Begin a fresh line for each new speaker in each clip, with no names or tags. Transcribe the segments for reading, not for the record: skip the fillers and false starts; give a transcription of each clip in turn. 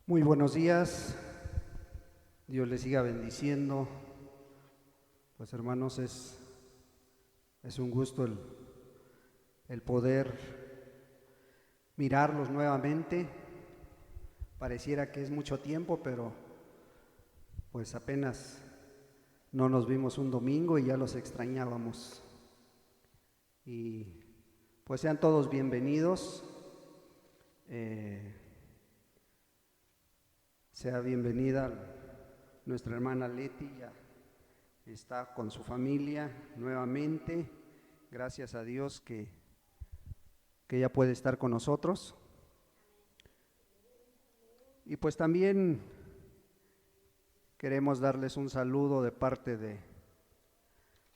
Muy buenos días, Dios les siga bendiciendo. Pues hermanos, es un gusto el poder mirarlos nuevamente. Pareciera que es mucho tiempo, pero pues apenas no nos vimos un domingo y ya los extrañábamos. Y pues sean todos bienvenidos. Sea bienvenida nuestra hermana Leti, ya está con su familia nuevamente. Gracias a Dios que ella puede estar con nosotros. Y pues también queremos darles un saludo de parte de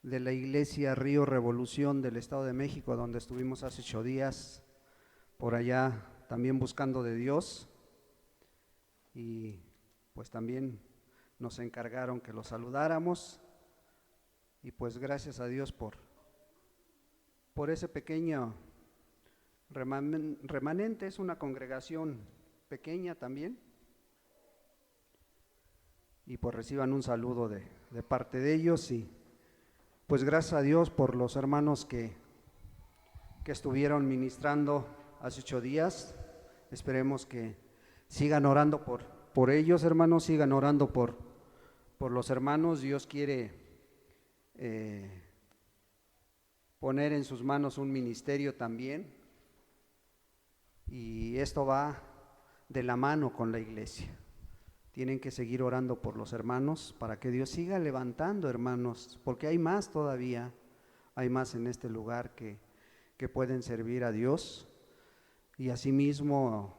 la Iglesia Río Revolución del Estado de México, donde estuvimos hace 8 días, por allá también buscando de Dios. Y pues también nos encargaron que los saludáramos. Y pues gracias a Dios por ese pequeño remanente. Es una congregación pequeña también, y pues reciban un saludo de parte de ellos. Y pues gracias a Dios por los hermanos que estuvieron ministrando hace 8 días. Esperemos que sigan orando por ellos, hermanos, sigan orando por los hermanos. Dios quiere poner en sus manos un ministerio también, y esto va de la mano con la iglesia. Tienen que seguir orando por los hermanos para que Dios siga levantando hermanos, porque hay más todavía, hay más en este lugar que pueden servir a Dios. Y asimismo,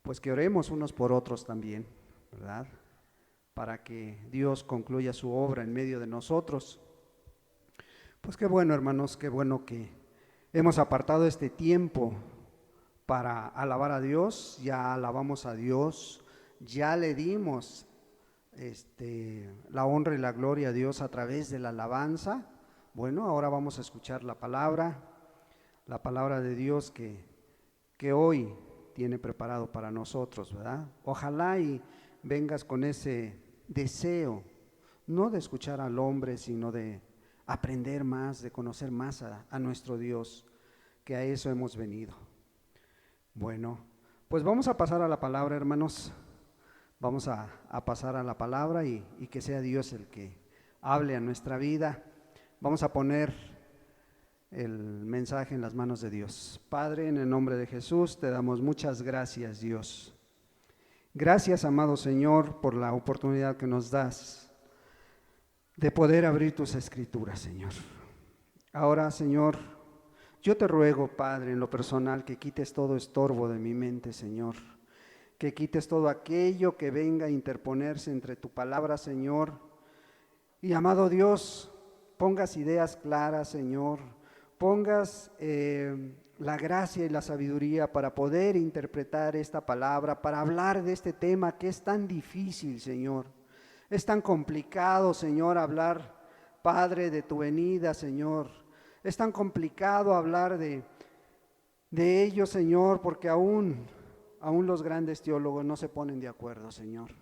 pues que oremos unos por otros también, ¿verdad? Para que Dios concluya su obra en medio de nosotros. Pues qué bueno, hermanos, qué bueno que hemos apartado este tiempo para alabar a Dios. Ya alabamos a Dios, ya le dimos la honra y la gloria a Dios a través de la alabanza. Bueno, ahora vamos a escuchar la palabra de Dios que hoy tiene preparado para nosotros, ¿verdad? Ojalá y vengas con ese deseo, no de escuchar al hombre, sino de aprender más, de conocer más a nuestro Dios, que a eso hemos venido. Bueno, pues vamos a pasar a la palabra, hermanos. Vamos a pasar a la palabra y que sea Dios el que hable a nuestra vida. Vamos a poner el mensaje en las manos de Dios. Padre, en el nombre de Jesús, te damos muchas gracias, Dios. Gracias, amado Señor, por la oportunidad que nos das de poder abrir tus escrituras, Señor. Ahora, Señor, yo te ruego, Padre, en lo personal, que quites todo estorbo de mi mente, Señor. Que quites todo aquello que venga a interponerse entre tu palabra, Señor. Y, amado Dios, pongas ideas claras, Señor. Pongas la gracia y la sabiduría para poder interpretar esta palabra, para hablar de este tema que es tan difícil, Señor. Es tan complicado, Señor, hablar, Padre, de tu venida, Señor. Es tan complicado hablar de ello, Señor, porque aún los grandes teólogos no se ponen de acuerdo, Señor.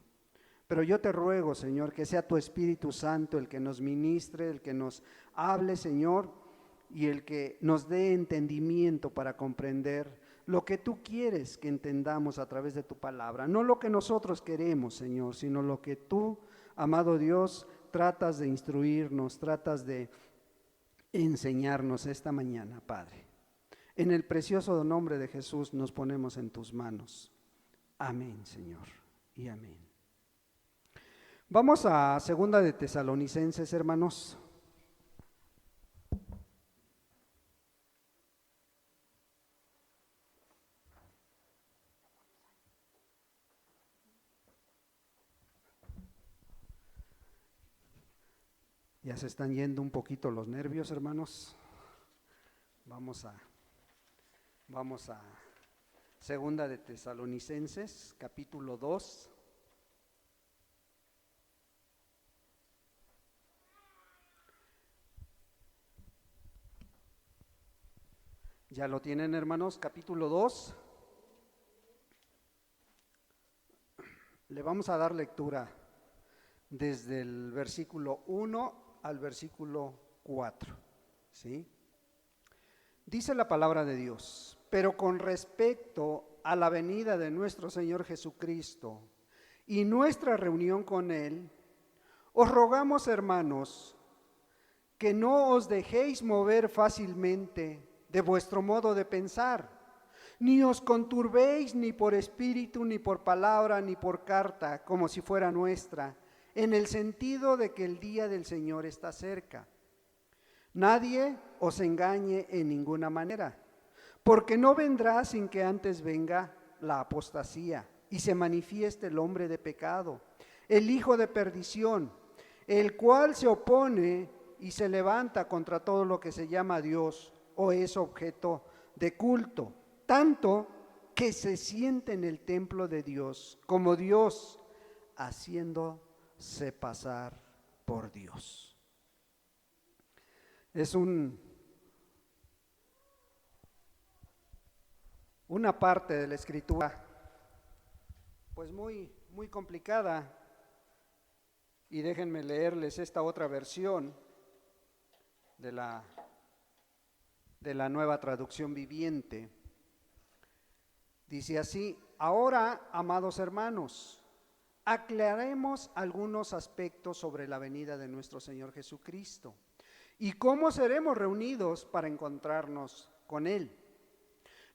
Pero yo te ruego, Señor, que sea tu Espíritu Santo el que nos ministre, el que nos hable, Señor, y el que nos dé entendimiento para comprender lo que tú quieres que entendamos a través de tu palabra. No lo que nosotros queremos, Señor, sino lo que tú, amado Dios, tratas de instruirnos, tratas de enseñarnos esta mañana, Padre. En el precioso nombre de Jesús nos ponemos en tus manos. Amén, Señor, y amén. Vamos a 2 de Tesalonicenses, hermanos. Ya se están yendo un poquito los nervios, hermanos. Vamos a 2 de Tesalonicenses, capítulo 2. ¿Ya lo tienen, hermanos? Capítulo 2. Le vamos a dar lectura desde el versículo 1 al versículo 4, ¿sí? Dice la palabra de Dios: pero con respecto a la venida de nuestro Señor Jesucristo y nuestra reunión con Él, os rogamos, hermanos, que no os dejéis mover fácilmente de vuestro modo de pensar, ni os conturbéis ni por espíritu, ni por palabra, ni por carta, como si fuera nuestra, en el sentido de que el día del Señor está cerca. Nadie os engañe en ninguna manera, porque no vendrá sin que antes venga la apostasía y se manifieste el hombre de pecado, el hijo de perdición, el cual se opone y se levanta contra todo lo que se llama Dios o es objeto de culto, tanto que se siente en el templo de Dios como Dios, haciéndose pasar por Dios. Es una parte de la Escritura pues muy complicada, y déjenme leerles esta otra versión de la Nueva Traducción Viviente. Dice así: ahora, amados hermanos, aclaremos algunos aspectos sobre la venida de nuestro Señor Jesucristo y cómo seremos reunidos para encontrarnos con Él.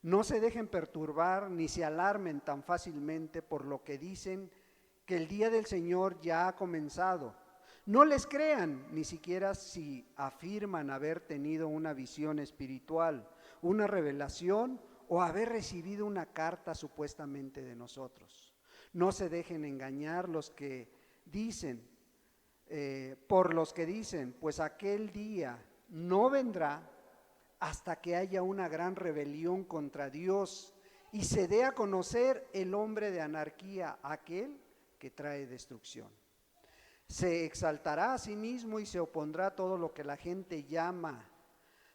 No se dejen perturbar ni se alarmen tan fácilmente por lo que dicen que el día del Señor ya ha comenzado. No les crean, ni siquiera si afirman haber tenido una visión espiritual, una revelación o haber recibido una carta supuestamente de nosotros. No se dejen engañar los que dicen, por los que dicen, pues aquel día no vendrá hasta que haya una gran rebelión contra Dios y se dé a conocer el hombre de anarquía, aquel que trae destrucción. Se exaltará a sí mismo y se opondrá a todo lo que la gente llama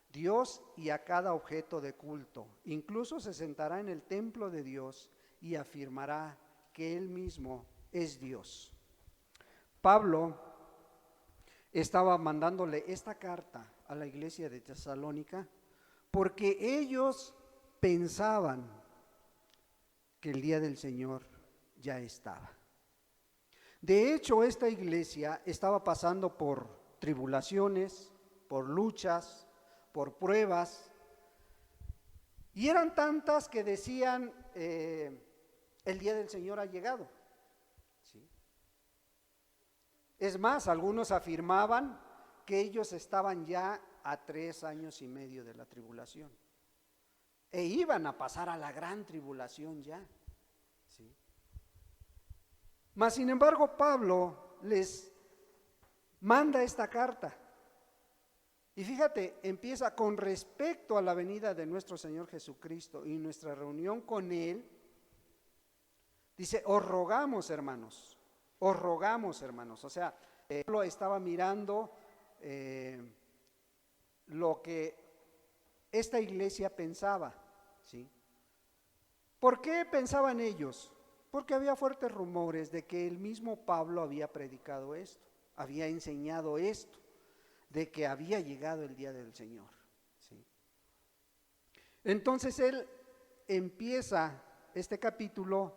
Dios y a cada objeto de culto. Incluso se sentará en el templo de Dios y afirmará que Él mismo es Dios. Pablo estaba mandándole esta carta a la iglesia de Tesalónica porque ellos pensaban que el día del Señor ya estaba. De hecho, esta iglesia estaba pasando por tribulaciones, por luchas, por pruebas, y eran tantas que decían, el día del Señor ha llegado. ¿Sí? Es más, algunos afirmaban que ellos estaban ya a 3 años y medio de la tribulación e iban a pasar a la gran tribulación ya. ¿Sí? Mas sin embargo, Pablo les manda esta carta. Y fíjate, empieza con respecto a la venida de nuestro Señor Jesucristo y nuestra reunión con Él. Dice, os rogamos, hermanos, os rogamos, hermanos. O sea, Pablo estaba mirando lo que esta iglesia pensaba, ¿sí? ¿Por qué pensaban ellos? Porque había fuertes rumores de que el mismo Pablo había predicado esto, había enseñado esto, de que había llegado el día del Señor, ¿sí? Entonces él empieza este capítulo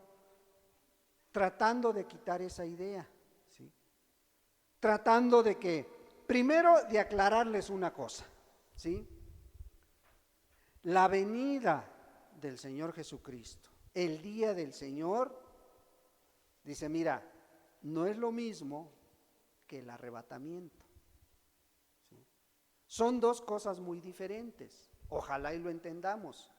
tratando de quitar esa idea, ¿sí? Tratando de que, primero de aclararles una cosa, ¿sí? La venida del Señor Jesucristo, el día del Señor, dice, mira, no es lo mismo que el arrebatamiento. ¿Sí? Son dos cosas muy diferentes, ojalá y lo entendamos.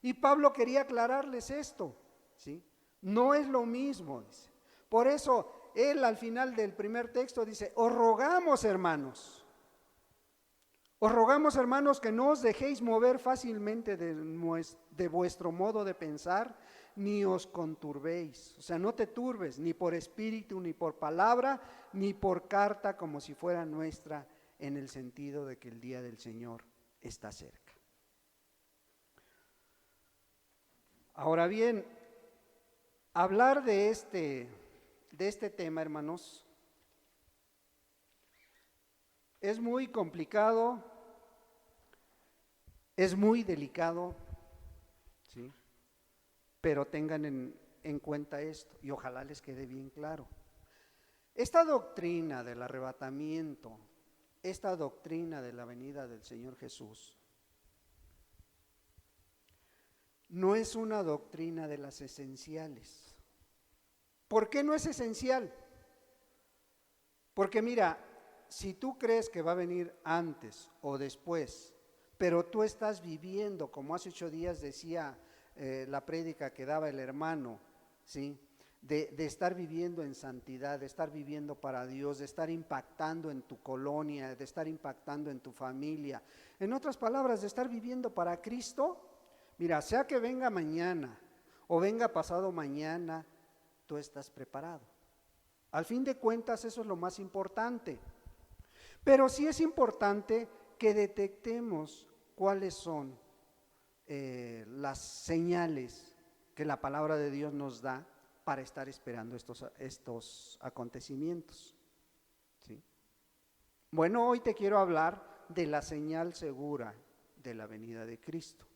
Y Pablo quería aclararles esto, ¿sí? No es lo mismo, dice. Por eso él al final del primer texto dice, os rogamos, hermanos, que no os dejéis mover fácilmente de vuestro modo de pensar, ni os conturbéis. O sea, no te turbes, ni por espíritu, ni por palabra, ni por carta, como si fuera nuestra, en el sentido de que el día del Señor está cerca. Ahora bien, hablar de este tema, hermanos, es muy complicado, es muy delicado, ¿sí? Pero tengan en cuenta esto y ojalá les quede bien claro. Esta doctrina del arrebatamiento, esta doctrina de la venida del Señor Jesús, no es una doctrina de las esenciales. ¿Por qué no es esencial? Porque mira, si tú crees que va a venir antes o después, pero tú estás viviendo, como hace 8 días decía la prédica que daba el hermano, ¿sí? De estar viviendo en santidad, de estar viviendo para Dios, de estar impactando en tu colonia, de estar impactando en tu familia. En otras palabras, de estar viviendo para Cristo. Mira, sea que venga mañana o venga pasado mañana, tú estás preparado. Al fin de cuentas, eso es lo más importante. Pero sí es importante que detectemos cuáles son las señales que la palabra de Dios nos da para estar esperando estos acontecimientos, ¿sí? Bueno, hoy te quiero hablar de la señal segura de la venida de Cristo.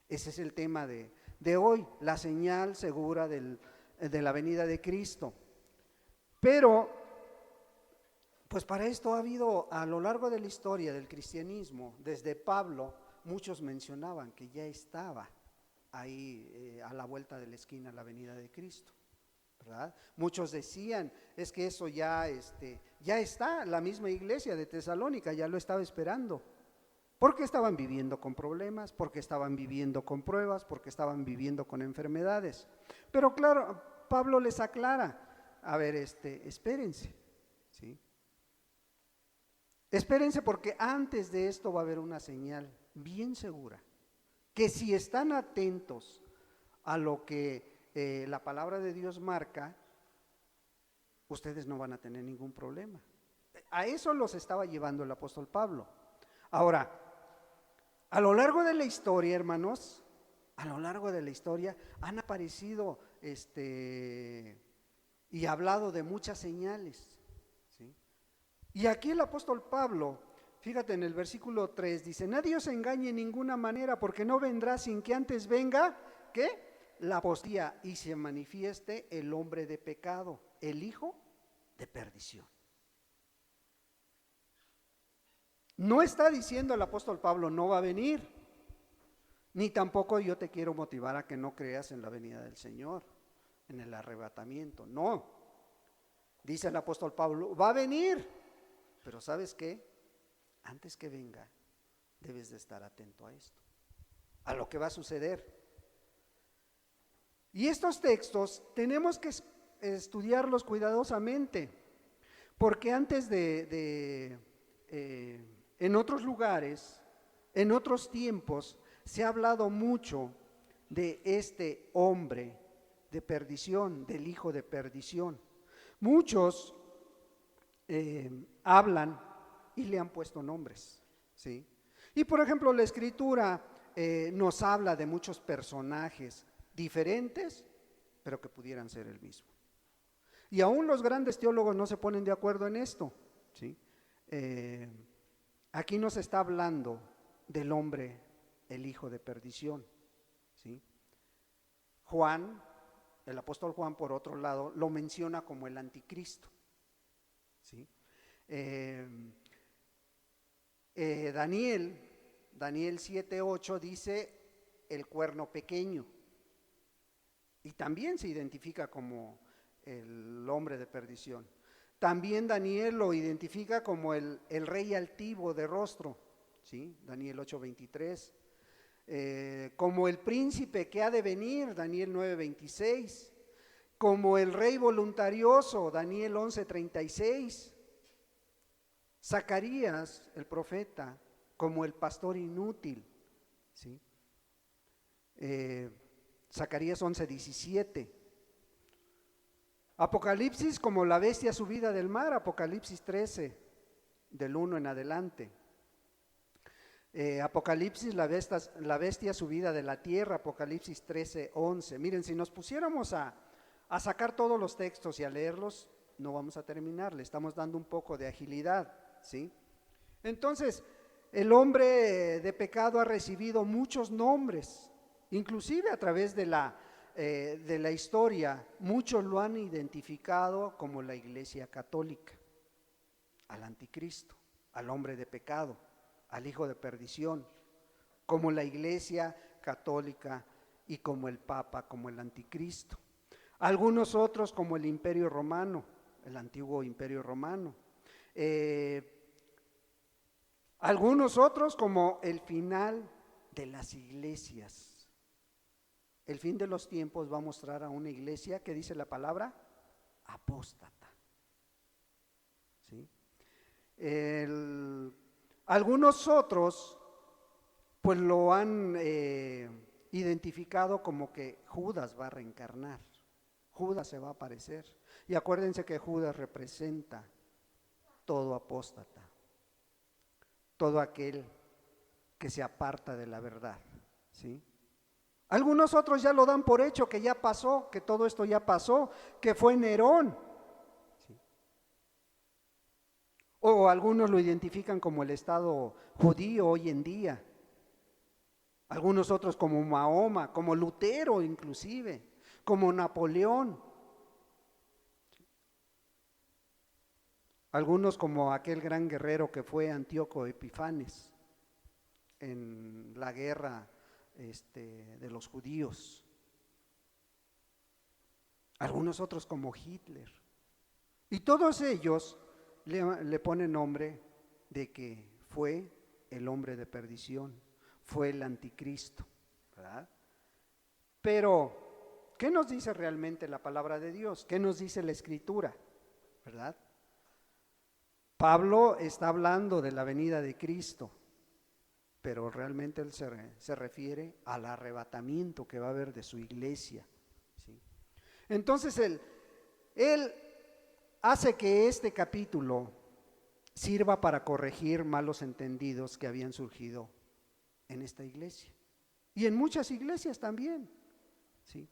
Ese es el tema de hoy, la señal segura de la venida de Cristo. Pero, pues para esto ha habido a lo largo de la historia del cristianismo, desde Pablo, muchos mencionaban que ya estaba ahí a la vuelta de la esquina la venida de Cristo, ¿verdad? Muchos decían, es que eso ya está, la misma iglesia de Tesalónica ya lo estaba esperando, porque estaban viviendo con problemas, porque estaban viviendo con pruebas, porque estaban viviendo con enfermedades. Pero claro, Pablo les aclara, a ver, espérense, ¿sí? Espérense porque antes de esto va a haber una señal bien segura, que si están atentos a lo que la palabra de Dios marca, ustedes no van a tener ningún problema. A eso los estaba llevando el apóstol Pablo. Ahora, a lo largo de la historia, hermanos, a lo largo de la historia han aparecido y hablado de muchas señales, ¿sí? Y aquí el apóstol Pablo, fíjate en el versículo 3, dice, nadie os engañe en ninguna manera, porque no vendrá sin que antes venga, ¿qué? La apostasía y se manifieste el hombre de pecado, el hijo de perdición. No está diciendo el apóstol Pablo, no va a venir, ni tampoco yo te quiero motivar a que no creas en la venida del Señor, en el arrebatamiento, no. Dice el apóstol Pablo, va a venir, pero ¿sabes qué? Antes que venga, debes de estar atento a esto, a lo que va a suceder. Y estos textos tenemos que estudiarlos cuidadosamente, porque antes en otros lugares, en otros tiempos, se ha hablado mucho de este hombre de perdición, del hijo de perdición. Muchos hablan y le han puesto nombres, ¿sí? Y por ejemplo, la Escritura nos habla de muchos personajes diferentes, pero que pudieran ser el mismo. Y aún los grandes teólogos no se ponen de acuerdo en esto, ¿sí? Aquí nos está hablando del hombre, el hijo de perdición, ¿sí? Juan, el apóstol Juan, por otro lado, lo menciona como el anticristo, ¿sí? Daniel 7:8 dice el cuerno pequeño, y también se identifica como el hombre de perdición. También Daniel lo identifica como el rey altivo de rostro, ¿sí? Daniel 8:23. Como el príncipe que ha de venir, Daniel 9:26. Como el rey voluntarioso, Daniel 11:36. Zacarías, el profeta, como el pastor inútil, ¿sí? Zacarías 11:17. Apocalipsis como la bestia subida del mar, Apocalipsis 13, del 1 en adelante. Apocalipsis, la bestia subida de la tierra, Apocalipsis 13:11. Miren, si nos pusiéramos a sacar todos los textos y a leerlos, no vamos a terminar, le estamos dando un poco de agilidad, ¿sí? Entonces, el hombre de pecado ha recibido muchos nombres, inclusive a través de la historia, muchos lo han identificado como la Iglesia Católica, al anticristo, al hombre de pecado, al hijo de perdición, como la Iglesia Católica y como el Papa, como el anticristo. Algunos otros como el Imperio Romano, el antiguo Imperio Romano. Algunos otros como el final de las iglesias. El fin de los tiempos va a mostrar a una iglesia que dice la palabra apóstata. ¿Sí? Algunos otros pues lo han identificado como que Judas va a reencarnar, Judas se va a aparecer. Y acuérdense que Judas representa todo apóstata, todo aquel que se aparta de la verdad, ¿sí? Algunos otros ya lo dan por hecho, que ya pasó, que todo esto ya pasó, que fue Nerón, ¿sí? O algunos lo identifican como el Estado judío hoy en día, algunos otros como Mahoma, como Lutero inclusive, como Napoleón, algunos como aquel gran guerrero que fue Antíoco Epifanes en la guerra de los judíos, algunos otros como Hitler, y todos ellos le ponen nombre de que fue el hombre de perdición, fue el anticristo, ¿verdad? Pero, ¿qué nos dice realmente la palabra de Dios? ¿Qué nos dice la Escritura? ¿Verdad? Pablo está hablando de la venida de Cristo, pero realmente él se refiere al arrebatamiento que va a haber de su iglesia, ¿sí? Entonces él hace que este capítulo sirva para corregir malos entendidos que habían surgido en esta iglesia y en muchas iglesias también, ¿sí?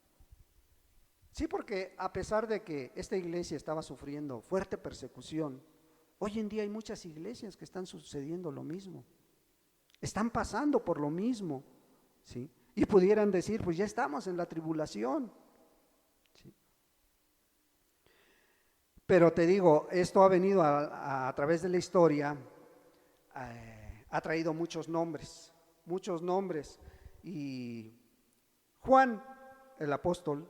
Sí, porque a pesar de que esta iglesia estaba sufriendo fuerte persecución, hoy en día hay muchas iglesias que están sucediendo lo mismo, están pasando por lo mismo, ¿sí? Y pudieran decir, pues ya estamos en la tribulación, ¿sí? Pero te digo, esto ha venido a través de la historia, ha traído muchos nombres, y Juan, el apóstol,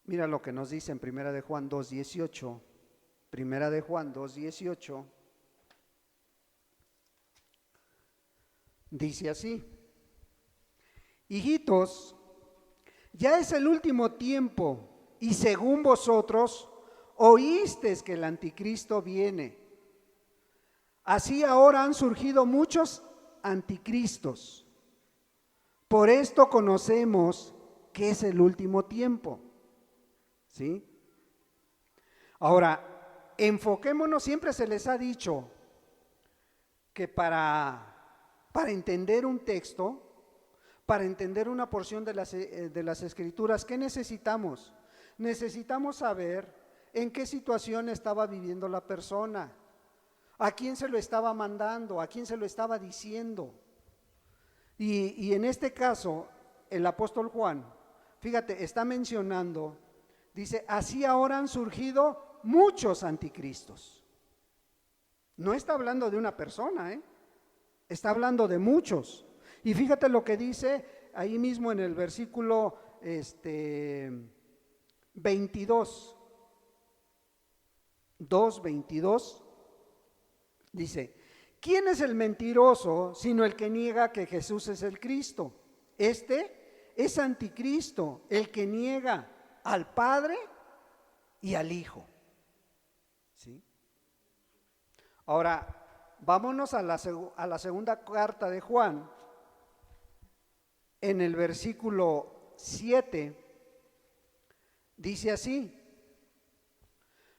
mira lo que nos dice en Primera de Juan 2:18, Primera de Juan 2:18, dice así: hijitos, ya es el último tiempo, y según vosotros oísteis que el anticristo viene. Así ahora han surgido muchos anticristos. Por esto conocemos que es el último tiempo, ¿sí? Ahora, enfoquémonos, siempre se les ha dicho que para entender un texto, para entender una porción de las Escrituras, ¿qué necesitamos? Necesitamos saber en qué situación estaba viviendo la persona, a quién se lo estaba mandando, a quién se lo estaba diciendo. Y en este caso, el apóstol Juan, fíjate, está mencionando, dice, así ahora han surgido muchos anticristos. No está hablando de una persona, está hablando de muchos. Y fíjate lo que dice ahí mismo en el versículo 22, 2:22, dice: ¿quién es el mentiroso sino el que niega que Jesús es el Cristo? Este es anticristo, el que niega al Padre y al Hijo, ¿sí? Ahora, vámonos a la segunda carta de Juan, en el versículo 7, dice así: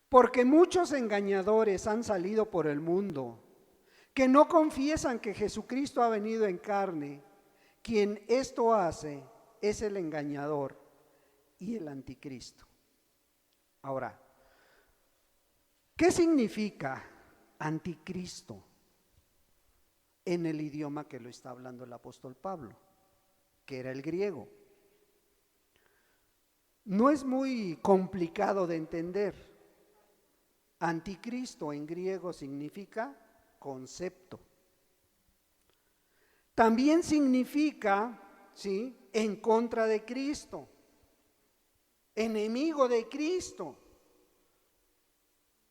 porque muchos engañadores han salido por el mundo, que no confiesan que Jesucristo ha venido en carne, quien esto hace es el engañador y el anticristo. Ahora, ¿qué significa anticristo en el idioma que lo está hablando el apóstol Pablo, que era el griego? No es muy complicado de entender. Anticristo en griego significa concepto. También significa, ¿sí?, en contra de Cristo, enemigo de Cristo.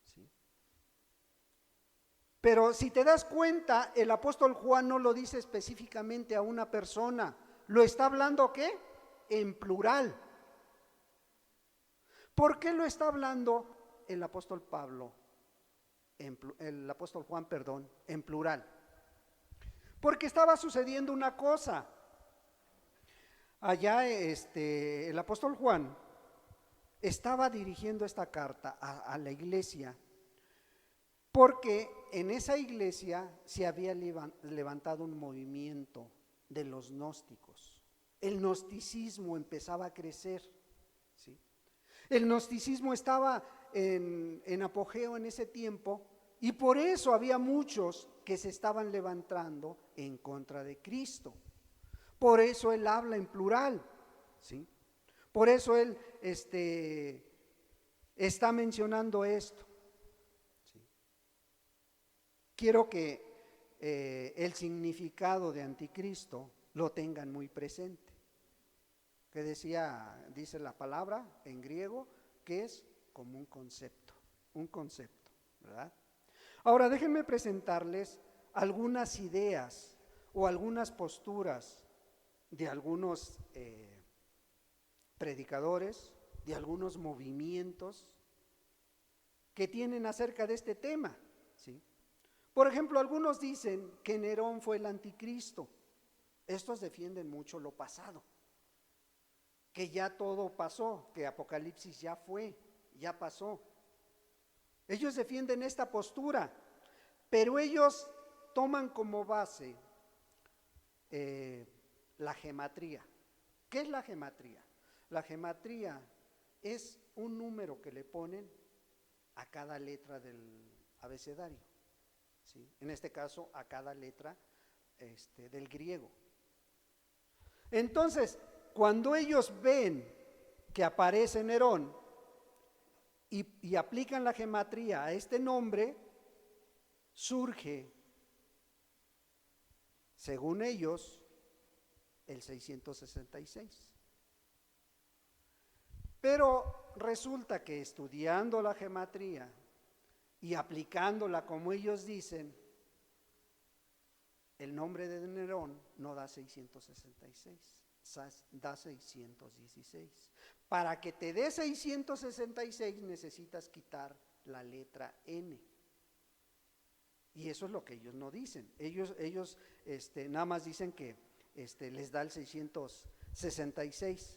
¿Sí? Pero si te das cuenta, el apóstol Juan no lo dice específicamente a una persona, lo está hablando ¿qué? En plural. ¿Por qué lo está hablando el apóstol Pablo, el apóstol Juan, perdón, en plural? Porque estaba sucediendo una cosa. Allá el apóstol Juan estaba dirigiendo esta carta a la iglesia, porque en esa iglesia se había levantado un movimiento de los gnósticos. El gnosticismo empezaba a crecer, ¿sí? El gnosticismo estaba en apogeo en ese tiempo, y por eso había muchos que se estaban levantando en contra de Cristo. Por eso él habla en plural, ¿sí? Por eso él está mencionando esto, ¿sí? Quiero que el significado de anticristo lo tengan muy presente. Que dice la palabra en griego, que es como un concepto, ¿verdad? Ahora déjenme presentarles algunas ideas o algunas posturas de algunos predicadores, de algunos movimientos que tienen acerca de este tema, ¿sí? Por ejemplo, algunos dicen que Nerón fue el anticristo. Estos defienden mucho lo pasado, que ya todo pasó, que Apocalipsis ya pasó. Ellos defienden esta postura, pero ellos toman como base la gematría. ¿Qué es la gematría? La gematría es un número que le ponen a cada letra del abecedario, ¿sí? En este caso, a cada letra del griego. Entonces, cuando ellos ven que aparece Nerón y aplican la gematría a este nombre, surge, según ellos, el 666. Pero resulta que estudiando la gematría y aplicándola como ellos dicen, el nombre de Nerón no da 666, da 616. Para que te dé 666 necesitas quitar la letra N. Y eso es lo que ellos no dicen. Ellos nada más dicen que les da el 666.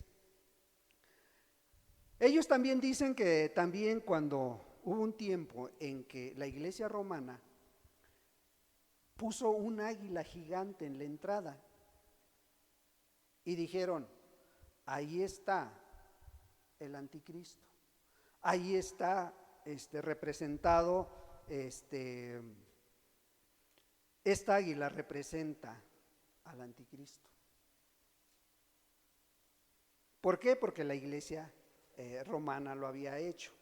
Ellos también dicen que también cuando hubo un tiempo en que la iglesia romana puso un águila gigante en la entrada y dijeron, ahí está el anticristo, ahí está representado, esta águila representa al anticristo. ¿Por qué? Porque la iglesia romana lo había hecho.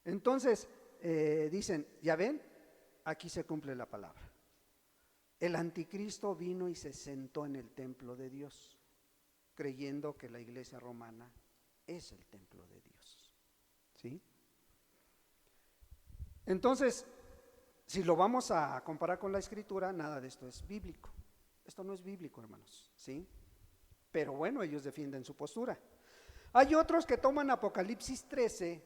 Entonces dicen, ya ven, aquí se cumple la palabra. El anticristo vino y se sentó en el templo de Dios, creyendo que la iglesia romana es el templo de Dios, ¿sí? Entonces, si lo vamos a comparar con la escritura, nada de esto es bíblico. Esto no es bíblico, hermanos, ¿sí? Pero bueno, ellos defienden su postura. Hay otros que toman Apocalipsis 13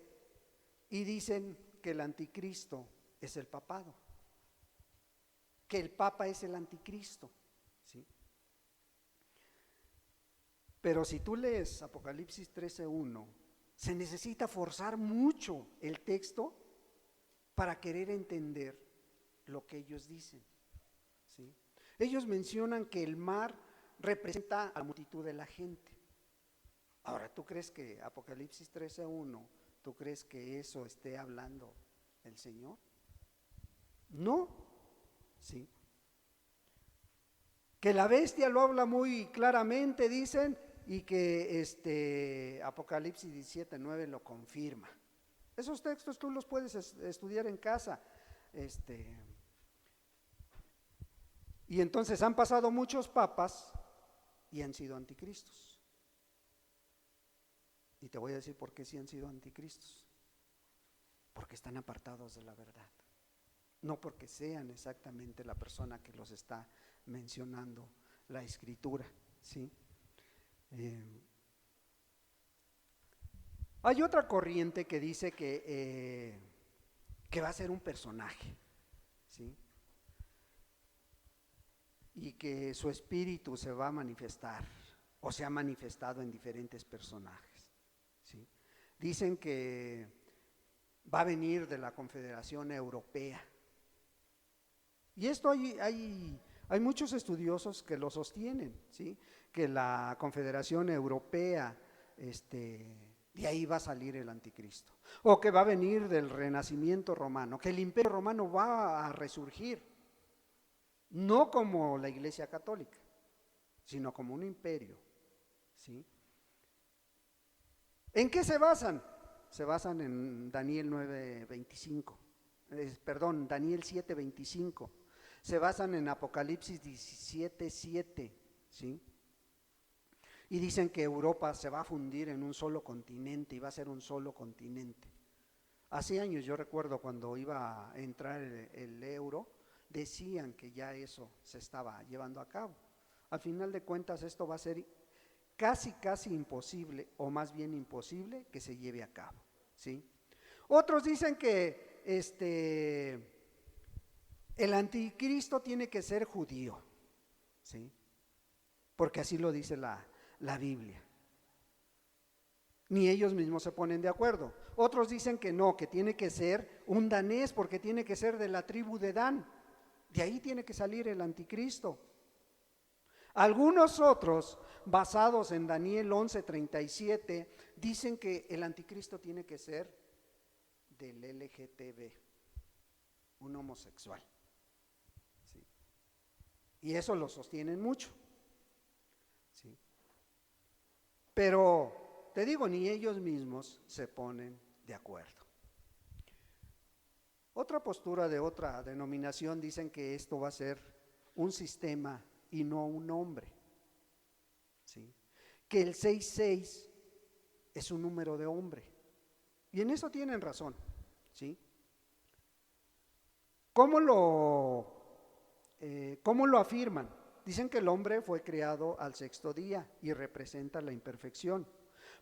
y dicen que el anticristo es el papado, que el papa es el anticristo, ¿sí? Pero si tú lees Apocalipsis 13:1, se necesita forzar mucho el texto para querer entender lo que ellos dicen, ¿sí? Ellos mencionan que el mar representa a la multitud de la gente. Ahora, ¿tú crees que Apocalipsis 13:1, tú crees que eso esté hablando el Señor? No, ¿sí? Que la bestia lo habla muy claramente, dicen, y que Apocalipsis 17:9 lo confirma. Esos textos tú los puedes estudiar en casa. Y entonces han pasado muchos papas y han sido anticristos. Y te voy a decir por qué sí han sido anticristos. Porque están apartados de la verdad. No porque sean exactamente la persona que los está mencionando la Escritura, ¿sí? Hay otra corriente que dice que va a ser un personaje, ¿sí? Y que su espíritu se va a manifestar o se ha manifestado en diferentes personajes, ¿sí? Dicen que va a venir de la Confederación Europea. Y esto hay muchos estudiosos que lo sostienen, ¿sí? Que la Confederación Europea, de ahí va a salir el anticristo. O que va a venir del renacimiento romano, que el imperio romano va a resurgir, no como la Iglesia Católica, sino como un imperio, ¿sí? ¿En qué se basan? Se basan en Daniel 9:25, Daniel 7:25. Se basan en Apocalipsis 17:7, ¿sí? Y dicen que Europa se va a fundir en un solo continente y va a ser un solo continente. Hace años yo recuerdo cuando iba a entrar el euro, decían que ya eso se estaba llevando a cabo. Al final de cuentas esto va a ser casi imposible, o más bien imposible, que se lleve a cabo, ¿sí? Otros dicen que el anticristo tiene que ser judío, ¿sí? Porque así lo dice la Biblia. Ni ellos mismos se ponen de acuerdo. Otros dicen que no, que tiene que ser un danés, porque tiene que ser de la tribu de Dan. De ahí tiene que salir el anticristo. Algunos otros, basados en Daniel 11:37, dicen que el anticristo tiene que ser del LGTB, un homosexual, ¿sí? Y eso lo sostienen mucho, ¿sí? Pero te digo, ni ellos mismos se ponen de acuerdo. Otra postura de otra denominación dicen que esto va a ser un sistema y no un hombre, ¿sí? Que el 66 es un número de hombre. Y en eso tienen razón, ¿sí? ¿Cómo lo afirman? Dicen que el hombre fue creado al sexto día y representa la imperfección.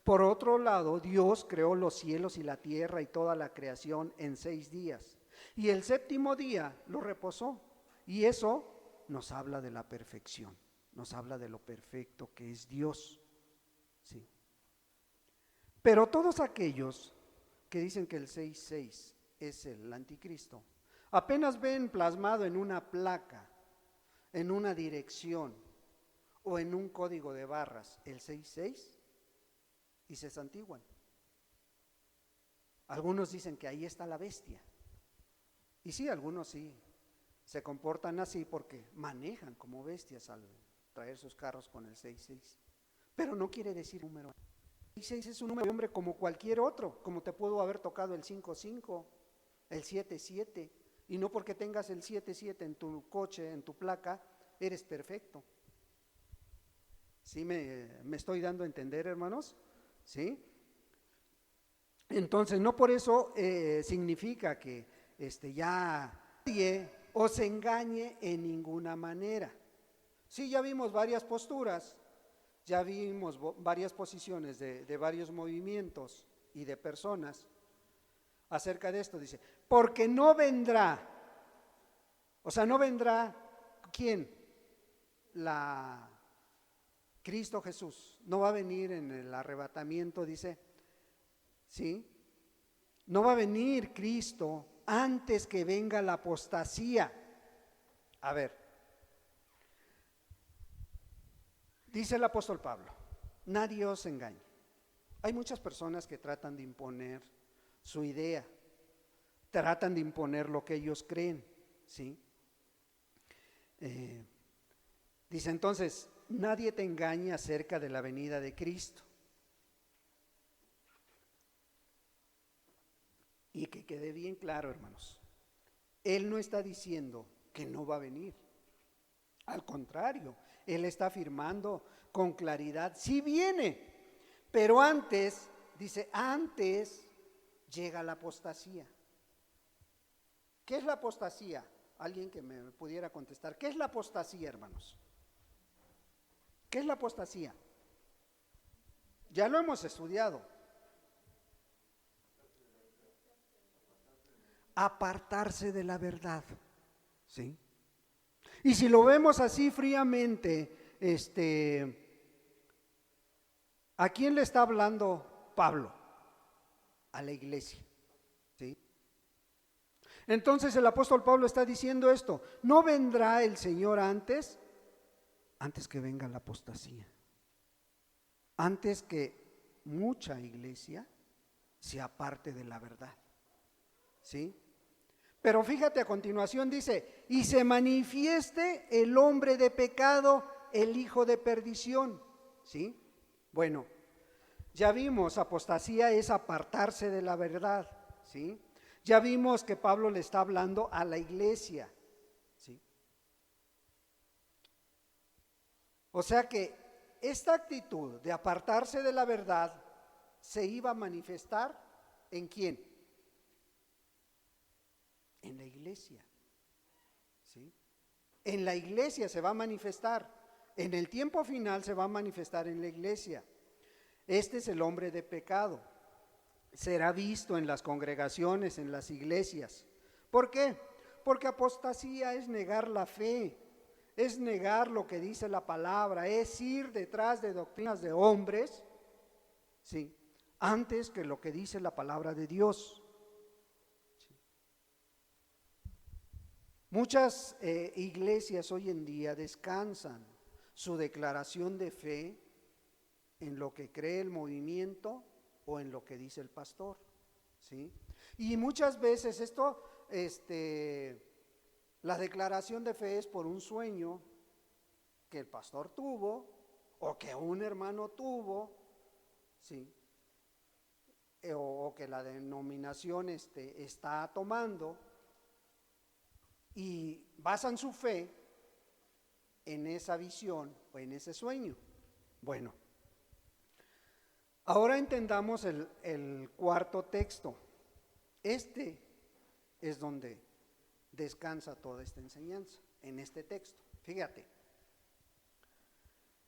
Por otro lado, Dios creó los cielos y la tierra y toda la creación en 6 días. Y el séptimo día lo reposó. Y eso nos habla de la perfección, nos habla de lo perfecto que es Dios, ¿sí? Pero todos aquellos que dicen que el 66 es el anticristo, apenas ven plasmado en una placa, en una dirección o en un código de barras el 66 y se santiguan. Algunos dicen que ahí está la bestia. Y sí, algunos sí se comportan así porque manejan como bestias al traer sus carros con el 66. Pero no quiere decir número. El 66 es un número de hombre como cualquier otro, como te pudo haber tocado el 55, el 77. Y no porque tengas el 77 en tu coche, en tu placa, eres perfecto. ¿Sí me estoy dando a entender, hermanos? ¿Sí? Entonces, no por eso significa que ya nadie os engañe en ninguna manera. Sí, ya vimos varias posturas, ya vimos varias posiciones de varios movimientos y de personas acerca de esto. Dice, porque no vendrá, o sea, no vendrá, ¿quién? Cristo Jesús, no va a venir en el arrebatamiento, dice, ¿sí? No va a venir Cristo antes que venga la apostasía. A ver, dice el apóstol Pablo, nadie os engañe. Hay muchas personas que tratan de imponer su idea, tratan de imponer lo que ellos creen, ¿sí? Dice entonces, nadie te engañe acerca de la venida de Cristo. Y que quede bien claro, hermanos, Él no está diciendo que no va a venir. Al contrario, Él está afirmando con claridad, sí viene, pero antes, dice, antes llega la apostasía. ¿Qué es la apostasía? Alguien que me pudiera contestar. ¿Qué es la apostasía, hermanos? ¿Qué es la apostasía? Ya lo hemos estudiado. Apartarse de la verdad, ¿sí? Y si lo vemos así fríamente, ¿a quién le está hablando Pablo? A la iglesia, ¿sí? Entonces el apóstol Pablo está diciendo esto: ¿no vendrá el Señor antes que venga la apostasía? Antes que mucha iglesia se aparte de la verdad, ¿sí? Pero fíjate, a continuación dice, y se manifieste el hombre de pecado, el hijo de perdición, ¿sí? Bueno, ya vimos, apostasía es apartarse de la verdad, ¿sí? Ya vimos que Pablo le está hablando a la iglesia, ¿sí? O sea que esta actitud de apartarse de la verdad se iba a manifestar ¿en quién? En la iglesia, ¿sí? En la iglesia se va a manifestar, en el tiempo final se va a manifestar en la iglesia. Este es el hombre de pecado, será visto en las congregaciones, en las iglesias. ¿Por qué? Porque apostasía es negar la fe, es negar lo que dice la palabra, es ir detrás de doctrinas de hombres, ¿sí?, antes que lo que dice la palabra de Dios. Muchas iglesias hoy en día descansan su declaración de fe en lo que cree el movimiento o en lo que dice el pastor, ¿sí? Y muchas veces la declaración de fe es por un sueño que el pastor tuvo o que un hermano tuvo, ¿sí?, o que la denominación está tomando, y basan su fe en esa visión o en ese sueño. Bueno, ahora entendamos el cuarto texto. Este es donde descansa toda esta enseñanza, en este texto. Fíjate,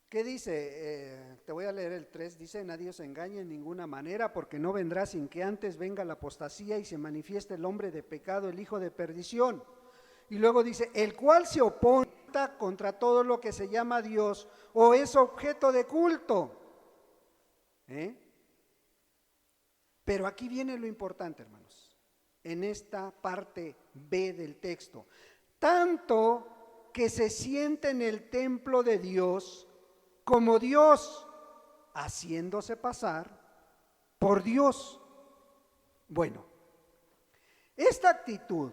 ¿qué dice? Te voy a leer el 3, dice, nadie os engañe en ninguna manera, porque no vendrá sin que antes venga la apostasía y se manifieste el hombre de pecado, el hijo de perdición. Y luego dice, el cual se opone contra todo lo que se llama Dios o es objeto de culto. Pero aquí viene lo importante, hermanos, en esta parte B del texto. Tanto que se siente en el templo de Dios como Dios, haciéndose pasar por Dios. Bueno, esta actitud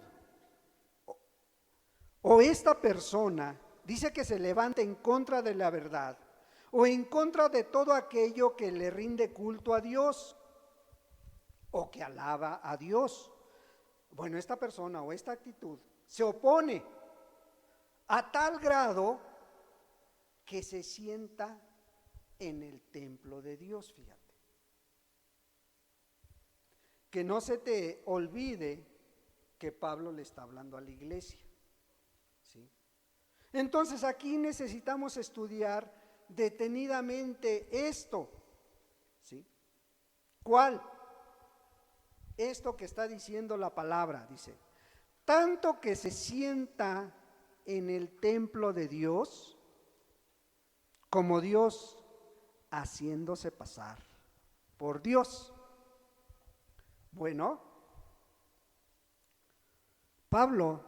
o esta persona dice que se levanta en contra de la verdad o en contra de todo aquello que le rinde culto a Dios o que alaba a Dios. Bueno, esta persona o esta actitud se opone a tal grado que se sienta en el templo de Dios. Fíjate, que no se te olvide que Pablo le está hablando a la iglesia, ¿sí? Entonces aquí necesitamos estudiar detenidamente esto, ¿sí? ¿Cuál? Esto que está diciendo la palabra, dice, tanto que se sienta en el templo de Dios, como Dios haciéndose pasar por Dios. Bueno, Pablo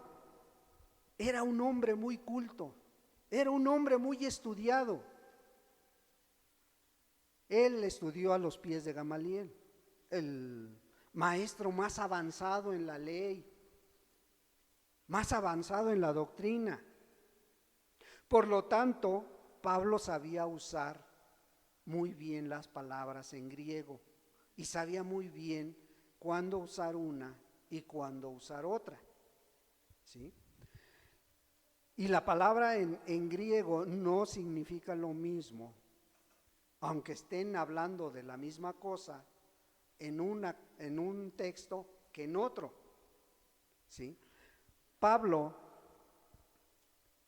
era un hombre muy culto, era un hombre muy estudiado. Él estudió a los pies de Gamaliel, el maestro más avanzado en la ley, más avanzado en la doctrina. Por lo tanto, Pablo sabía usar muy bien las palabras en griego y sabía muy bien cuándo usar una y cuándo usar otra, ¿sí? Y la palabra en griego no significa lo mismo, aunque estén hablando de la misma cosa en un texto que en otro, ¿sí? Pablo,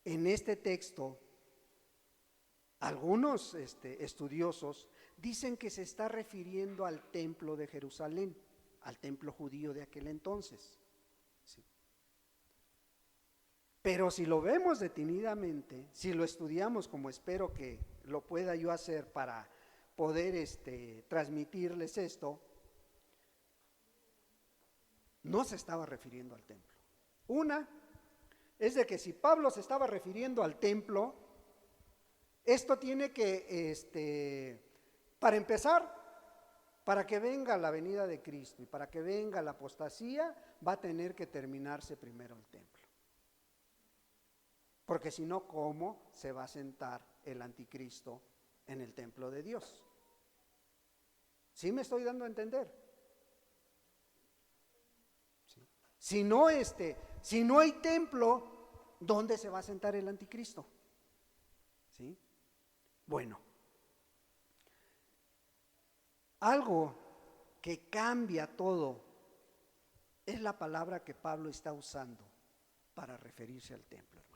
en este texto, algunos estudiosos dicen que se está refiriendo al templo de Jerusalén, al templo judío de aquel entonces, ¿sí? Pero si lo vemos detenidamente, si lo estudiamos como espero que lo pueda yo hacer para poder transmitirles esto, no se estaba refiriendo al templo. Una es de que si Pablo se estaba refiriendo al templo, esto tiene que, para empezar, para que venga la venida de Cristo y para que venga la apostasía, va a tener que terminarse primero el templo. Porque si no, ¿cómo se va a sentar el anticristo en el templo de Dios? ¿Sí me estoy dando a entender? ¿Sí? Si no hay templo, ¿dónde se va a sentar el anticristo? ¿Sí? Bueno, algo que cambia todo es la palabra que Pablo está usando para referirse al templo, hermanos.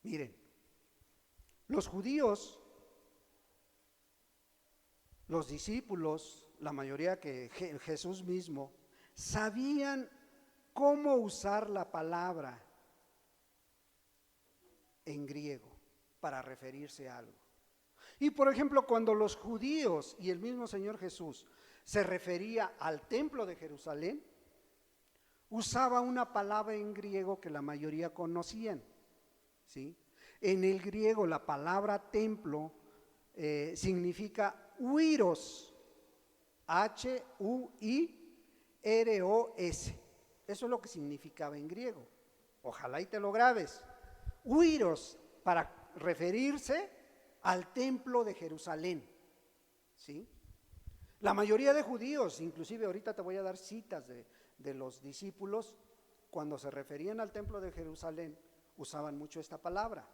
Miren, los judíos, los discípulos, la mayoría que Jesús mismo, sabían cómo usar la palabra en griego para referirse a algo. Y por ejemplo, cuando los judíos y el mismo Señor Jesús se refería al templo de Jerusalén, usaba una palabra en griego que la mayoría conocían, ¿sí? En el griego la palabra templo significa huiros, H-U-I-R-O-S. Eso es lo que significaba en griego. Ojalá y te lo grabes. Huiros, para referirse al templo de Jerusalén, ¿sí? La mayoría de judíos, inclusive ahorita te voy a dar citas de los discípulos, cuando se referían al templo de Jerusalén, usaban mucho esta palabra.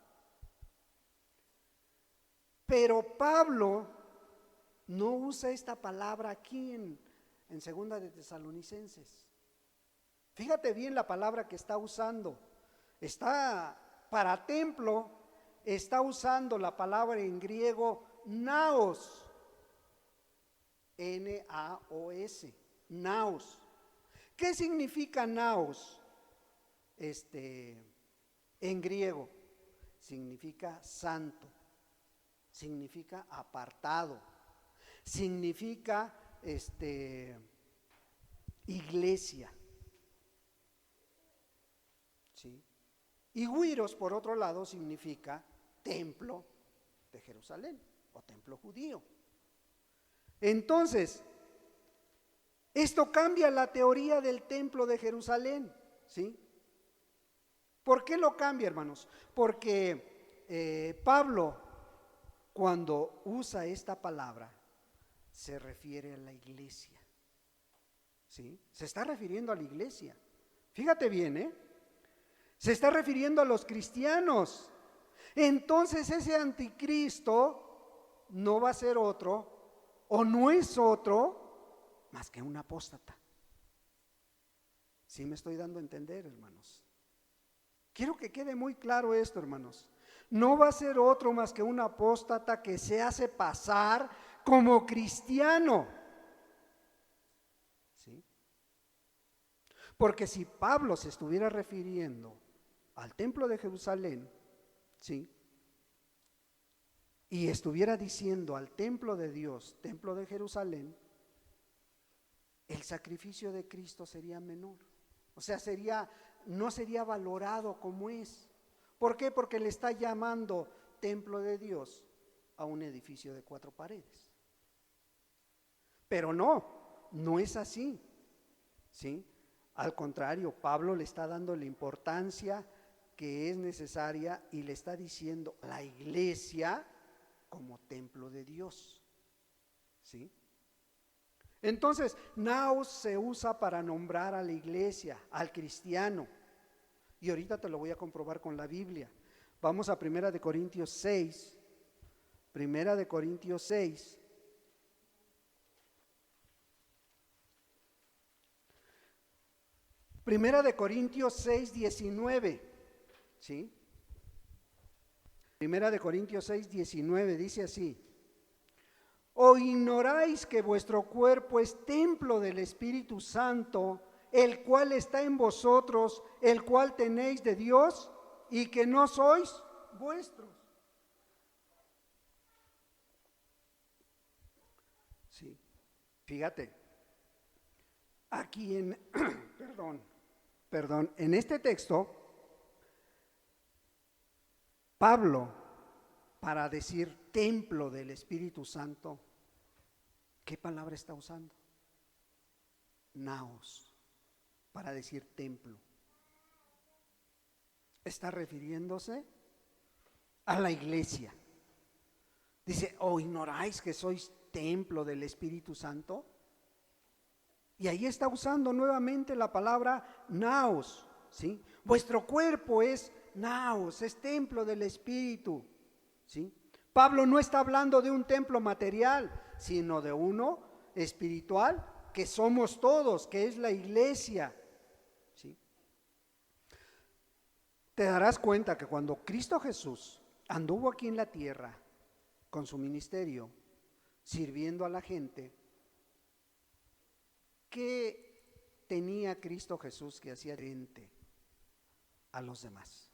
Pero Pablo no usa esta palabra aquí en Segunda de Tesalonicenses. Fíjate bien la palabra que está usando. Está para templo, está usando la palabra en griego naos, N-A-O-S, naos. ¿Qué significa naos? En griego significa santo, significa apartado, significa iglesia, ¿sí? Y huiros, por otro lado, significa templo de Jerusalén o templo judío. Entonces, esto cambia la teoría del templo de Jerusalén, ¿sí? ¿Por qué lo cambia, hermanos? Porque Pablo, cuando usa esta palabra, se refiere a la iglesia, ¿sí? Se está refiriendo a la iglesia. Fíjate bien, se está refiriendo a los cristianos. Entonces ese anticristo no va a ser otro, o no es otro, más que un apóstata. ¿Sí me estoy dando a entender, hermanos? Quiero que quede muy claro esto, hermanos. No va a ser otro más que un apóstata que se hace pasar como cristiano, ¿sí? Porque si Pablo se estuviera refiriendo al templo de Jerusalén, ¿sí?, y estuviera diciendo al templo de Dios, templo de Jerusalén, el sacrificio de Cristo sería menor. O sea, no sería valorado como es. ¿Por qué? Porque le está llamando templo de Dios a un edificio de 4 paredes. Pero no es así, ¿sí? Al contrario, Pablo le está dando la importancia que es necesaria y le está diciendo a la iglesia como templo de Dios, ¿sí? Entonces, naos se usa para nombrar a la iglesia, al cristiano. Y ahorita te lo voy a comprobar con la Biblia. Vamos a 1 Corintios 6. 1 Corintios 6. Primera de Corintios 6, 19, ¿sí? Primera de Corintios 6, 19 dice así: ¿o ignoráis que vuestro cuerpo es templo del Espíritu Santo, el cual está en vosotros, el cual tenéis de Dios, y que no sois vuestros? Sí, fíjate, aquí en, perdón, en este texto, Pablo, para decir templo del Espíritu Santo, ¿qué palabra está usando? Naos, para decir templo. Está refiriéndose a la iglesia. Dice, ¿o ignoráis que sois templo del Espíritu Santo? Y ahí está usando nuevamente la palabra naos, ¿sí? Vuestro cuerpo es naos, es templo del Espíritu, ¿sí? Pablo no está hablando de un templo material, sino de uno espiritual, que somos todos, que es la iglesia, ¿sí? Te darás cuenta que cuando Cristo Jesús anduvo aquí en la tierra con su ministerio, sirviendo a la gente, ¿qué tenía Cristo Jesús que hacía diferente a los demás?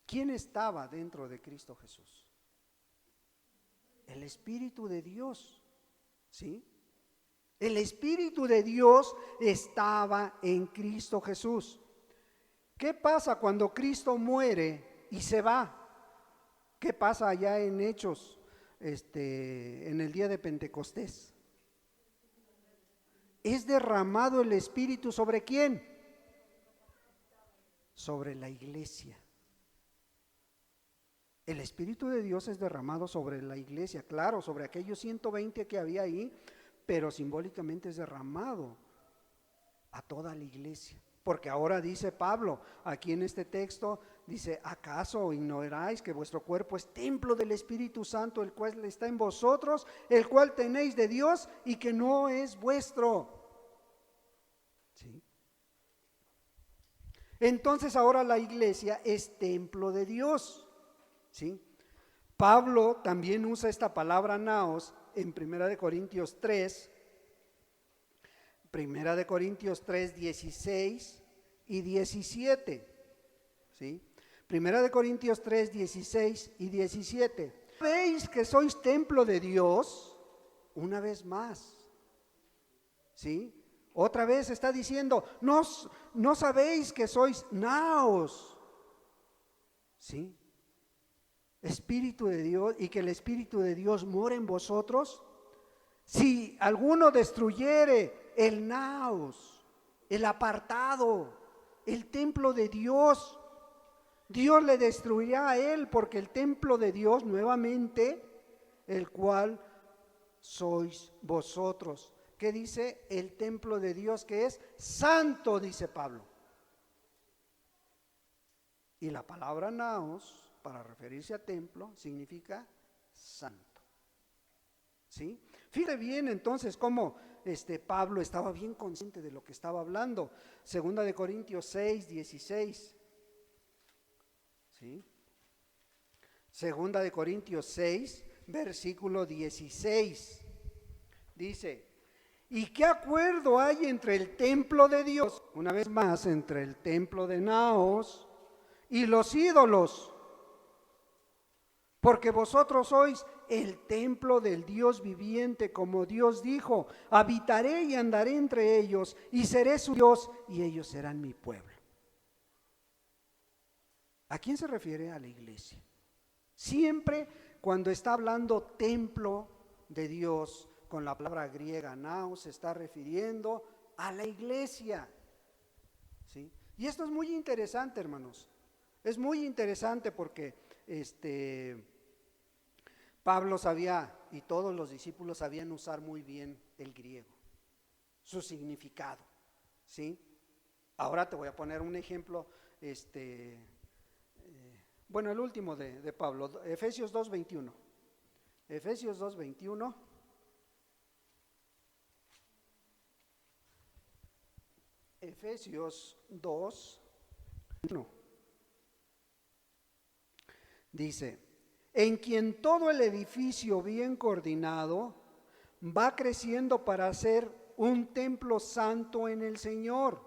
¿Quién estaba dentro de Cristo Jesús? El Espíritu de Dios, ¿sí? El Espíritu de Dios estaba en Cristo Jesús. ¿Qué pasa cuando Cristo muere y se va? ¿Qué pasa allá en Hechos, en el día de Pentecostés? Es derramado el Espíritu ¿sobre quién? Sobre la iglesia. El Espíritu de Dios es derramado sobre la iglesia, claro, sobre aquellos 120 que había ahí, pero simbólicamente es derramado a toda la iglesia. Porque ahora dice Pablo, aquí en este texto, dice, ¿acaso ignoráis que vuestro cuerpo es templo del Espíritu Santo, el cual está en vosotros, el cual tenéis de Dios y que no es vuestro? ¿Sí? Entonces ahora la iglesia es templo de Dios, ¿sí? Pablo también usa esta palabra naos en 1 Corintios 3, 16 y 17, ¿sí? 1 Corintios 3, 16 y 17. ¿Veis que sois templo de Dios? Una vez más, ¿sí? Otra vez está diciendo, no sabéis que sois naos, ¿sí? Espíritu de Dios, y que el Espíritu de Dios mora en vosotros. Si alguno destruyere el naos, el apartado, el templo de Dios, Dios le destruirá a él, porque el templo de Dios, nuevamente, el cual sois vosotros. ¿Qué dice? El templo de Dios, que es santo, dice Pablo. Y la palabra naos, para referirse a templo, significa santo, ¿sí? Fíjate bien entonces cómo Pablo estaba bien consciente de lo que estaba hablando. Segunda de Corintios 6, 16, ¿sí? Segunda de Corintios 6, versículo 16, dice, ¿y qué acuerdo hay entre el templo de Dios, una vez más, entre el templo de Naos y los ídolos? Porque vosotros sois el templo del Dios viviente, como Dios dijo, habitaré y andaré entre ellos, y seré su Dios, y ellos serán mi pueblo. ¿A quién se refiere? A la iglesia. Siempre cuando está hablando templo de Dios, con la palabra griega naos, se está refiriendo a la iglesia. ¿Sí? Y esto es muy interesante, hermanos. Es muy interesante porque Pablo sabía, y todos los discípulos sabían usar muy bien el griego, su significado, ¿sí? Ahora te voy a poner un ejemplo, el último de Pablo, Efesios 2:21. Efesios 2:21. Efesios 2:21. Dice: en quien todo el edificio bien coordinado va creciendo para ser un templo santo en el Señor.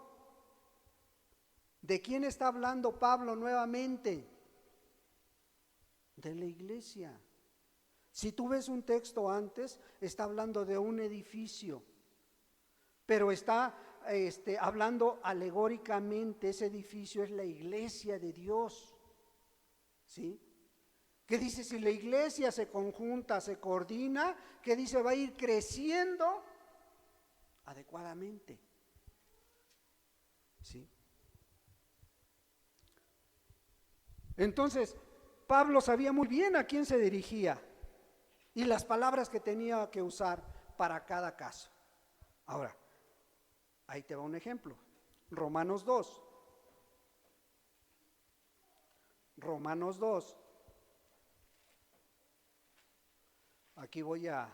¿De quién está hablando Pablo nuevamente? De la iglesia. Si tú ves un texto antes, está hablando de un edificio, pero está hablando alegóricamente. Ese edificio es la iglesia de Dios, ¿sí? ¿Qué dice? Si la iglesia se conjunta, se coordina, ¿qué dice? Va a ir creciendo adecuadamente, ¿sí? Entonces, Pablo sabía muy bien a quién se dirigía y las palabras que tenía que usar para cada caso. Ahora, ahí te va un ejemplo. Romanos 2. Romanos 2. Aquí voy a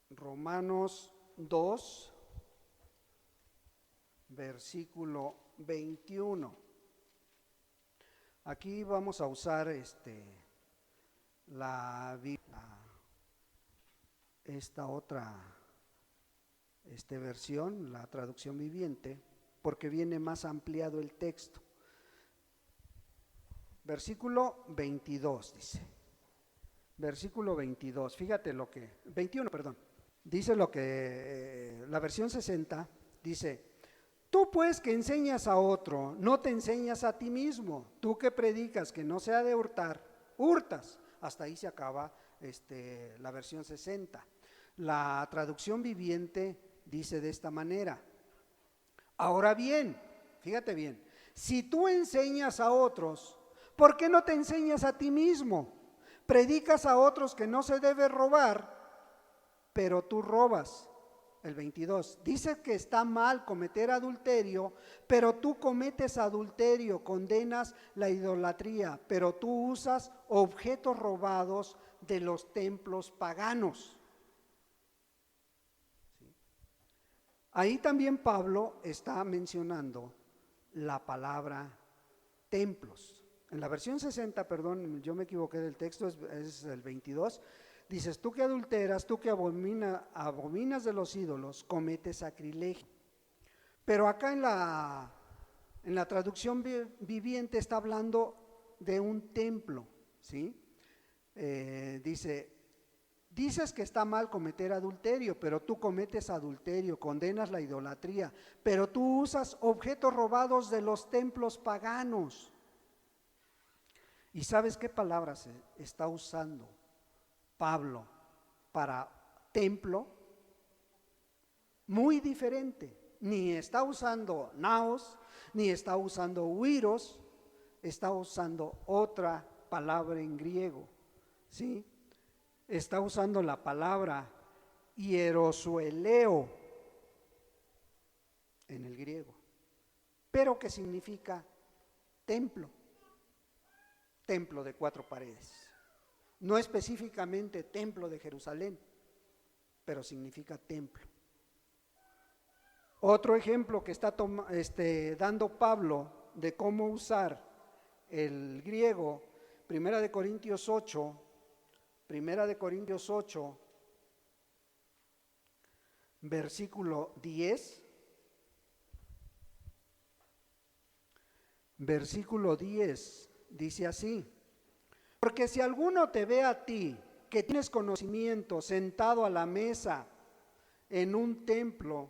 Romanos 2, versículo 21. Aquí vamos a usar esta otra versión, la traducción viviente, porque viene más ampliado el texto. Versículo 22 dice. Versículo 22, fíjate lo que, 21, perdón. Dice lo que la versión 60 dice: tú pues que enseñas a otro, no te enseñas a ti mismo. Tú que predicas que no se ha de hurtar, hurtas. Hasta ahí se acaba la versión 60. La traducción viviente dice de esta manera: ahora bien, fíjate bien, si tú enseñas a otros, ¿por qué no te enseñas a ti mismo? Predicas a otros que no se debe robar, pero tú robas. El 22, dice que está mal cometer adulterio, pero tú cometes adulterio, condenas la idolatría, pero tú usas objetos robados de los templos paganos. ¿Sí? Ahí también Pablo está mencionando la palabra templos. En la versión 60, perdón, yo me equivoqué del texto, es el 22. Dices: tú que adulteras, tú que abominas de los ídolos, cometes sacrilegio. Pero acá en la traducción viviente está hablando de un templo, ¿sí? Dices que está mal cometer adulterio, pero tú cometes adulterio, condenas la idolatría, pero tú usas objetos robados de los templos paganos. ¿Y sabes qué palabras está usando Pablo para templo? Muy diferente. Ni está usando naos, ni está usando huiros, está usando otra palabra en griego, ¿sí? Está usando la palabra hierosueleo en el griego, pero que significa templo, templo de 4 paredes. No específicamente templo de Jerusalén, pero significa templo. Otro ejemplo que está dando Pablo de cómo usar el griego, Primera de Corintios 8, versículo 10, versículo 10, dice así: porque si alguno te ve a ti, que tienes conocimiento, sentado a la mesa en un templo,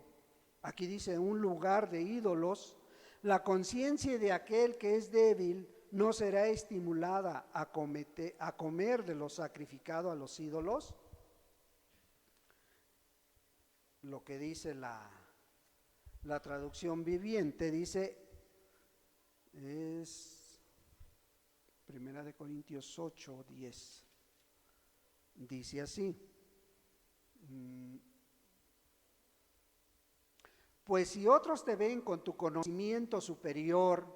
aquí dice un lugar de ídolos, la conciencia de aquel que es débil no será estimulada a comer de lo sacrificado a los ídolos. Lo que dice la traducción viviente, dice, es 1 Corintios 8, 10. Dice así: pues si otros te ven con tu conocimiento superior,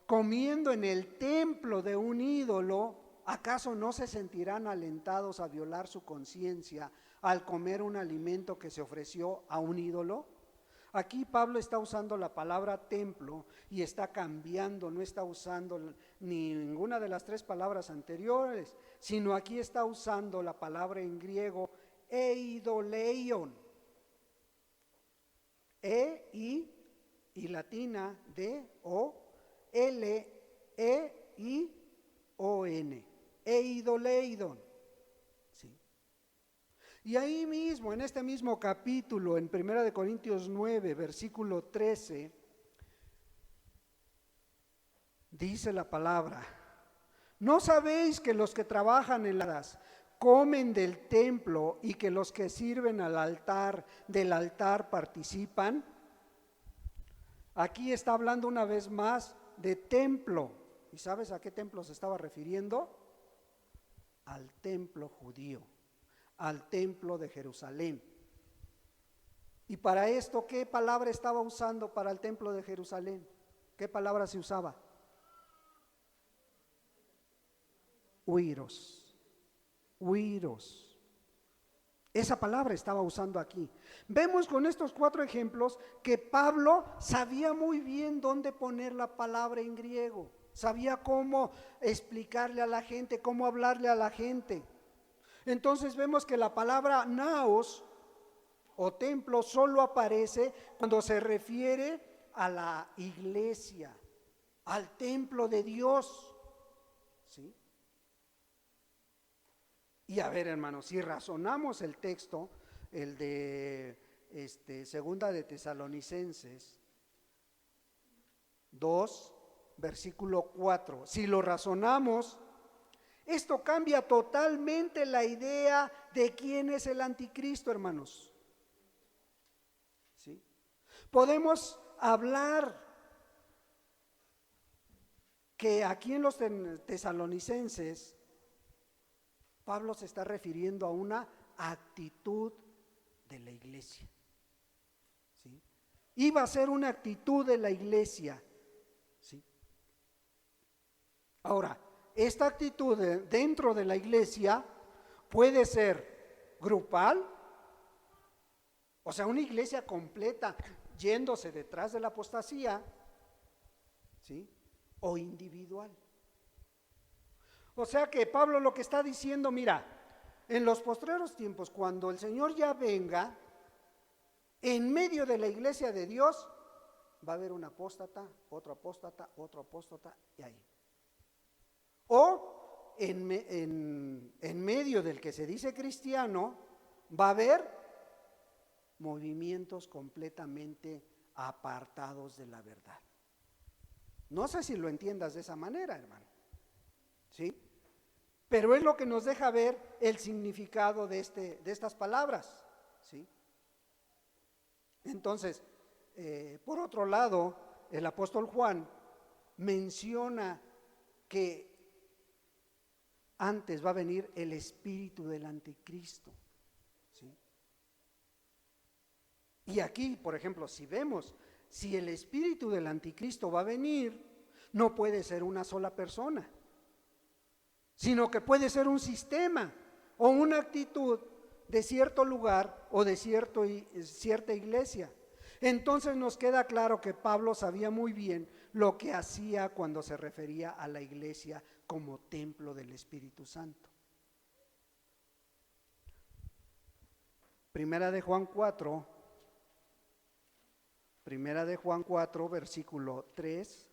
comiendo en el templo de un ídolo, ¿acaso no se sentirán alentados a violar su conciencia al comer un alimento que se ofreció a un ídolo? Aquí Pablo está usando la palabra templo y está cambiando, no está usando ninguna de las tres palabras anteriores, sino aquí está usando la palabra en griego eidoleion. Y latina D-O-L-E-I-O-N, eidoleidon. ¿Sí? Y ahí mismo, en este mismo capítulo, en 1 Corintios 9, versículo 13, dice la palabra: ¿no sabéis que los que trabajan en las comen del templo y que los que sirven del altar participan? Aquí está hablando una vez más de templo. ¿Y sabes a qué templo se estaba refiriendo? Al templo judío, al templo de Jerusalén. Y para esto, ¿qué palabra estaba usando para el templo de Jerusalén? ¿Qué palabra se usaba? Huiros. Esa palabra estaba usando aquí. Vemos con estos 4 ejemplos que Pablo sabía muy bien dónde poner la palabra en griego, sabía cómo explicarle a la gente, cómo hablarle a la gente. Entonces vemos que la palabra naos o templo solo aparece cuando se refiere a la iglesia, al templo de Dios. ¿Sí? Y a ver, hermanos, si razonamos el texto, el de segunda de Tesalonicenses 2, versículo 4, si lo razonamos, esto cambia totalmente la idea de quién es el anticristo, hermanos. ¿Sí? Podemos hablar que aquí en los tesalonicenses Pablo se está refiriendo a una actitud de la iglesia. ¿Sí? Iba a ser una actitud de la iglesia. ¿Sí? Ahora, esta actitud dentro de la iglesia puede ser grupal, o sea, una iglesia completa yéndose detrás de la apostasía, ¿sí? O individual. O sea que Pablo lo que está diciendo, mira, en los postreros tiempos, cuando el Señor ya venga, en medio de la iglesia de Dios va a haber un apóstata, otro apóstata y ahí. O en medio del que se dice cristiano va a haber movimientos completamente apartados de la verdad. No sé si lo entiendas de esa manera, hermano. ¿Sí? Pero es lo que nos deja ver el significado de estas palabras. ¿Sí? Entonces, por otro lado, el apóstol Juan menciona que antes va a venir el espíritu del anticristo. ¿Sí? Y aquí, por ejemplo, si vemos, si el espíritu del anticristo va a venir, no puede ser una sola persona, sino que puede ser un sistema o una actitud de cierto lugar o de cierta iglesia. Entonces nos queda claro que Pablo sabía muy bien lo que hacía cuando se refería a la iglesia como templo del Espíritu Santo. Primera de Juan 4, versículo 3.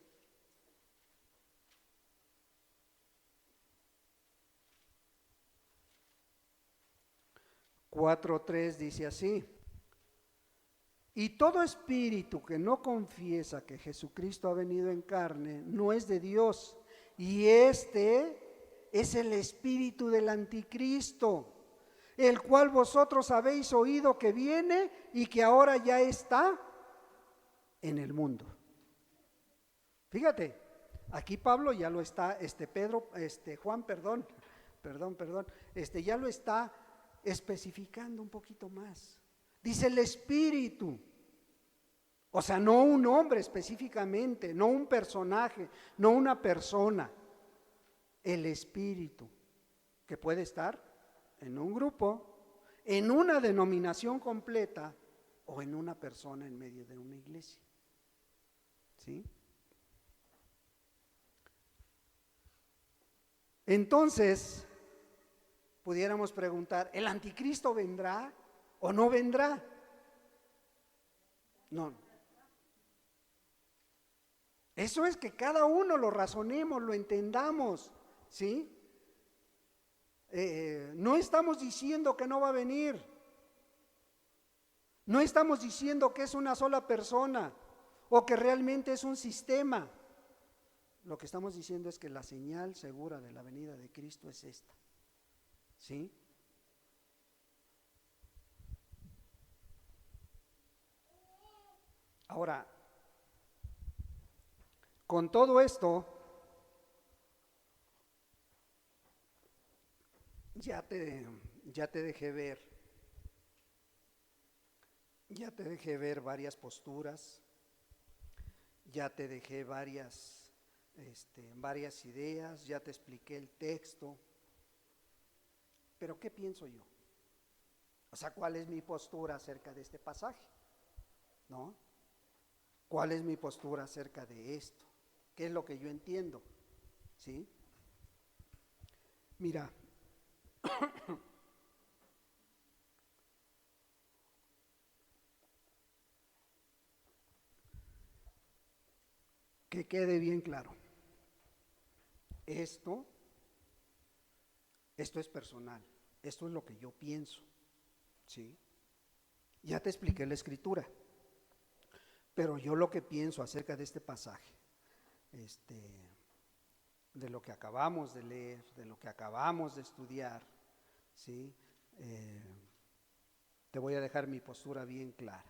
4:3 dice así: y todo espíritu que no confiesa que Jesucristo ha venido en carne no es de Dios, y este es el espíritu del anticristo, el cual vosotros habéis oído que viene y que ahora ya está en el mundo. Fíjate, aquí Pablo ya lo está, Juan, ya lo está especificando un poquito más. Dice el espíritu, o sea, no un hombre específicamente, no un personaje, no una persona, el espíritu, que puede estar en un grupo, en una denominación completa o en una persona en medio de una iglesia. ¿Sí? Entonces, pudiéramos preguntar, ¿el anticristo vendrá o no vendrá? No. Eso es que cada uno lo razonemos, lo entendamos, ¿sí? No estamos diciendo que no va a venir. No estamos diciendo que es una sola persona o que realmente es un sistema. Lo que estamos diciendo es que la señal segura de la venida de Cristo es esta, ¿sí? Ahora, con todo esto, ya te dejé ver varias posturas, ya te dejé varias ideas, ya te expliqué el texto, pero ¿qué pienso yo? O sea, ¿cuál es mi postura acerca de este pasaje? ¿No? ¿Cuál es mi postura acerca de esto? ¿Qué es lo que yo entiendo? ¿Sí? Mira, que quede bien claro. Esto es personal, esto es lo que yo pienso, ¿sí? Ya te expliqué la escritura, pero yo lo que pienso acerca de este pasaje, de lo que acabamos de leer, de lo que acabamos de estudiar, ¿sí? Te voy a dejar mi postura bien clara.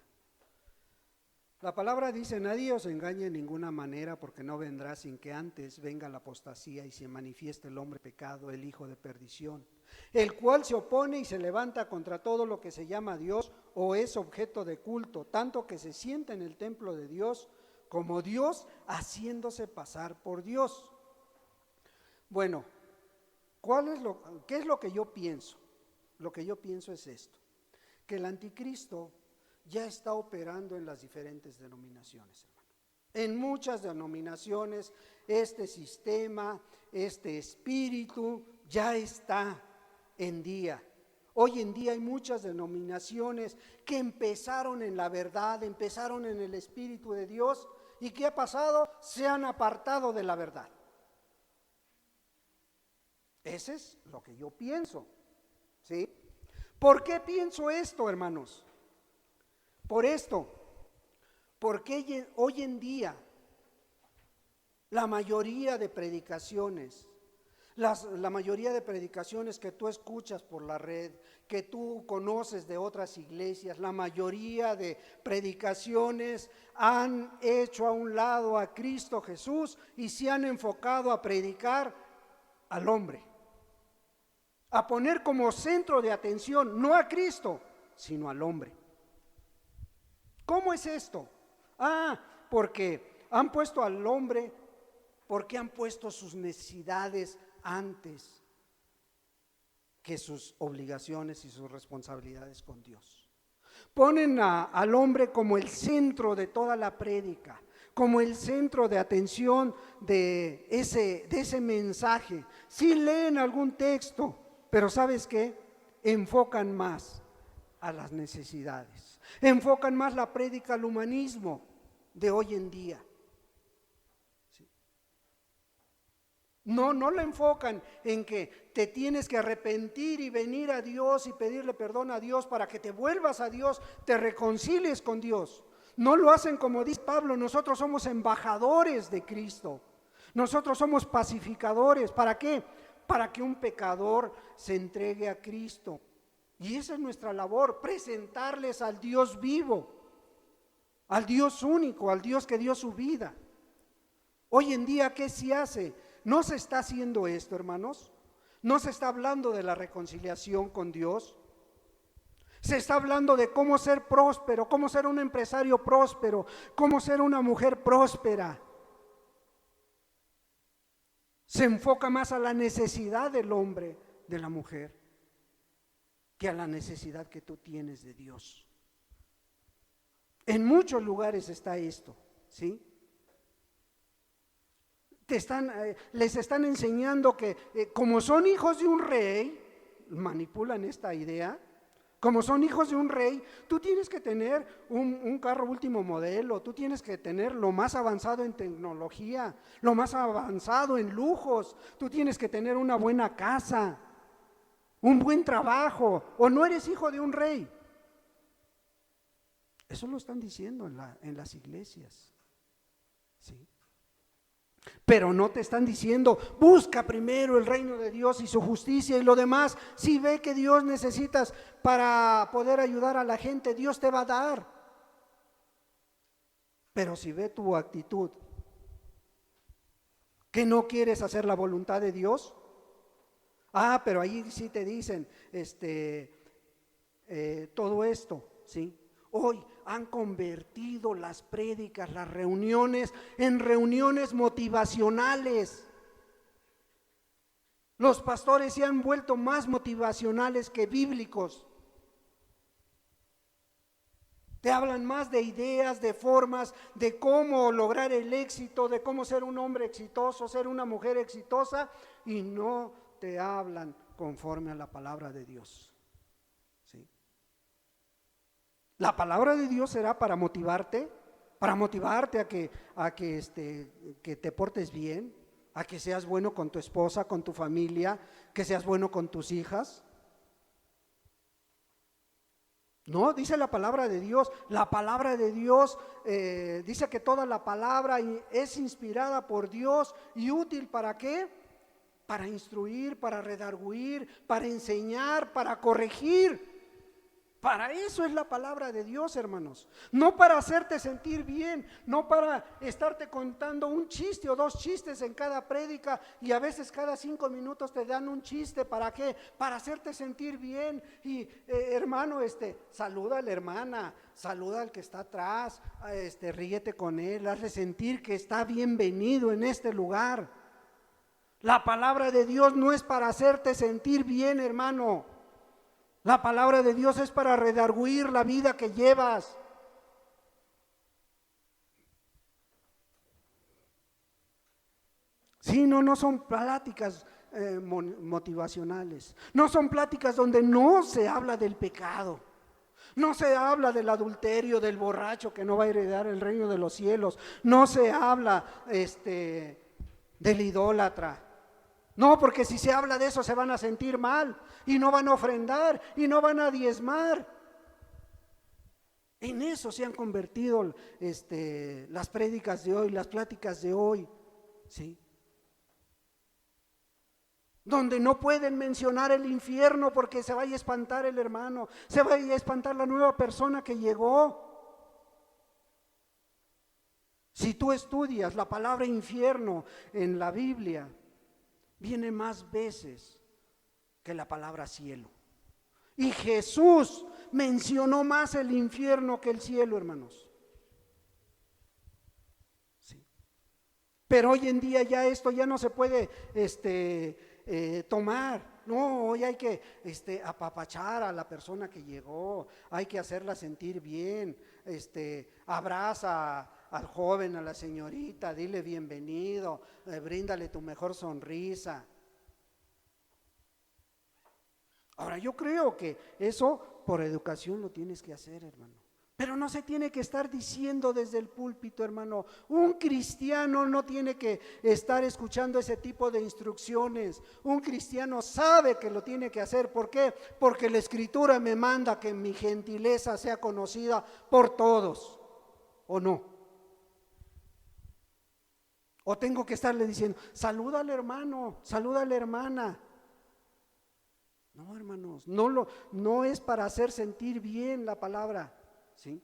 La palabra dice: nadie os engañe en ninguna manera, porque no vendrá sin que antes venga la apostasía y se manifieste el hombre pecado, el hijo de perdición, el cual se opone y se levanta contra todo lo que se llama Dios o es objeto de culto, tanto que se sienta en el templo de Dios como Dios, haciéndose pasar por Dios. Bueno, ¿qué es lo que yo pienso? Lo que yo pienso es esto: que el anticristo ya está operando en las diferentes denominaciones, hermano. En muchas denominaciones este sistema, este espíritu ya está en día. Hoy en día hay muchas denominaciones que empezaron en la verdad, empezaron en el Espíritu de Dios, y ¿qué ha pasado? Se han apartado de la verdad. Ese es lo que yo pienso, ¿sí? ¿Por qué pienso esto, hermanos? Por esto, porque hoy en día la mayoría de predicaciones, la mayoría de predicaciones que tú escuchas por la red, que tú conoces de otras iglesias, la mayoría de predicaciones han hecho a un lado a Cristo Jesús y se han enfocado a predicar al hombre, a poner como centro de atención no a Cristo, sino al hombre. ¿Cómo es esto? Porque han puesto al hombre, porque han puesto sus necesidades antes que sus obligaciones y sus responsabilidades con Dios. Ponen al hombre como el centro de toda la prédica, como el centro de atención de ese mensaje. Sí leen algún texto, pero ¿sabes qué? Enfocan más a las necesidades, enfocan más la prédica al humanismo de hoy en día. ¿Sí? No lo enfocan en que te tienes que arrepentir y venir a Dios y pedirle perdón a Dios para que te vuelvas a Dios, te reconcilies con Dios. No lo hacen como dice Pablo, nosotros somos embajadores de Cristo. Nosotros somos pacificadores. ¿Para qué? Para que un pecador se entregue a Cristo. Y esa es nuestra labor, presentarles al Dios vivo, al Dios único, al Dios que dio su vida. Hoy en día, ¿qué se hace? No se está haciendo esto, hermanos. No se está hablando de la reconciliación con Dios. Se está hablando de cómo ser próspero, cómo ser un empresario próspero, cómo ser una mujer próspera. Se enfoca más a la necesidad del hombre, de la mujer, que a la necesidad que tú tienes de Dios. En muchos lugares está esto, ¿sí? Les están enseñando que como son hijos de un rey, manipulan esta idea, como son hijos de un rey, tú tienes que tener un carro último modelo, tú tienes que tener lo más avanzado en tecnología, lo más avanzado en lujos, tú tienes que tener una buena casa, un buen trabajo, o no eres hijo de un rey. Eso lo están diciendo en las iglesias, ¿sí? Pero no te están diciendo, busca primero el reino de Dios y su justicia y lo demás. Si ve que Dios necesitas para poder ayudar a la gente, Dios te va a dar. Pero si ve tu actitud, que no quieres hacer la voluntad de Dios, pero ahí sí te dicen, todo esto, ¿sí? Hoy han convertido las prédicas, las reuniones, en reuniones motivacionales. Los pastores se han vuelto más motivacionales que bíblicos. Te hablan más de ideas, de formas, de cómo lograr el éxito, de cómo ser un hombre exitoso, ser una mujer exitosa, y no te hablan conforme a la palabra de Dios. ¿Sí? La palabra de Dios será para motivarte que te portes bien, a que seas bueno con tu esposa, con tu familia, que seas bueno con tus hijas. No, dice la palabra de Dios. La palabra de Dios dice que toda la palabra es inspirada por Dios y útil ¿para qué? Para instruir, para redarguir, para enseñar, para corregir. Para eso es la palabra de Dios, hermanos. No para hacerte sentir bien, no para estarte contando un chiste o dos chistes en cada prédica y a veces cada 5 minutos te dan un chiste. ¿Para qué? Para hacerte sentir bien. Y hermano, saluda a la hermana, saluda al que está atrás, ríete con él, hazle sentir que está bienvenido en este lugar. La palabra de Dios no es para hacerte sentir bien, hermano. La palabra de Dios es para redarguir la vida que llevas. Sí, no son pláticas motivacionales. No son pláticas donde no se habla del pecado. No se habla del adulterio, del borracho que no va a heredar el reino de los cielos. No se habla del idólatra. No, porque si se habla de eso se van a sentir mal y no van a ofrendar y no van a diezmar. En eso se han convertido las prédicas de hoy, las pláticas de hoy, ¿sí? Donde no pueden mencionar el infierno porque se vaya a espantar el hermano, se vaya a espantar la nueva persona que llegó. Si tú estudias la palabra infierno en la Biblia, viene más veces que la palabra cielo. Y Jesús mencionó más el infierno que el cielo, hermanos. Sí. Pero hoy en día ya esto ya no se puede tomar. No, hoy hay que apapachar a la persona que llegó, hay que hacerla sentir bien, abraza al joven, a la señorita, dile bienvenido, bríndale tu mejor sonrisa. Ahora yo creo que eso por educación lo tienes que hacer, hermano, Pero no se tiene que estar diciendo desde el púlpito, hermano. Un cristiano no tiene que estar escuchando ese tipo de instrucciones. Un cristiano sabe que lo tiene que hacer. ¿Por qué? Porque la Escritura me manda que mi gentileza sea conocida por todos. ¿O no? O tengo que estarle diciendo, saluda al hermano, saluda a la hermana. No, hermanos, no es para hacer sentir bien la palabra. ¿Sí?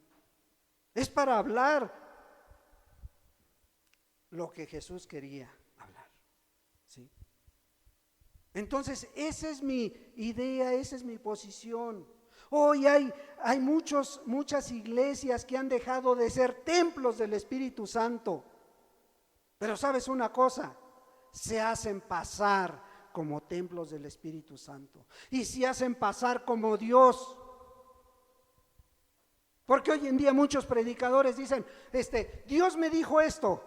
Es para hablar lo que Jesús quería hablar. ¿Sí? Entonces, esa es mi idea, esa es mi posición. Hoy hay muchas iglesias que han dejado de ser templos del Espíritu Santo. Pero ¿sabes una cosa? Se hacen pasar como templos del Espíritu Santo. Y se hacen pasar como Dios. Porque hoy en día muchos predicadores dicen, Dios me dijo esto,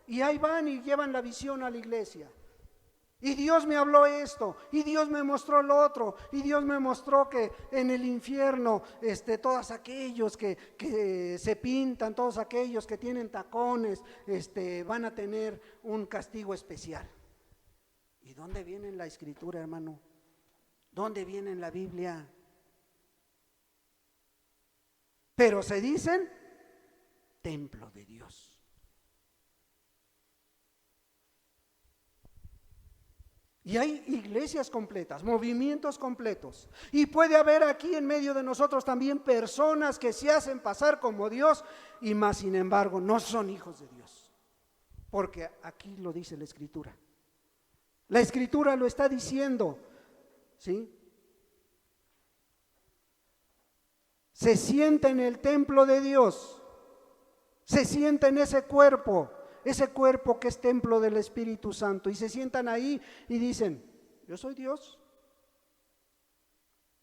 y ahí van y llevan la visión a la iglesia. Y Dios me habló esto, y Dios me mostró lo otro, y Dios me mostró que en el infierno, todos aquellos que se pintan, todos aquellos que tienen tacones, van a tener un castigo especial. ¿Y dónde viene en la Escritura, hermano? ¿Dónde viene en la Biblia? Pero se dicen templo de Dios. Y hay iglesias completas, movimientos completos. Y puede haber aquí en medio de nosotros también personas que se hacen pasar como Dios y más sin embargo no son hijos de Dios. Porque aquí lo dice la Escritura. La Escritura lo está diciendo, ¿sí? Se sienta en el templo de Dios, se sienta en ese cuerpo que es templo del Espíritu Santo, y se sientan ahí y dicen, yo soy Dios.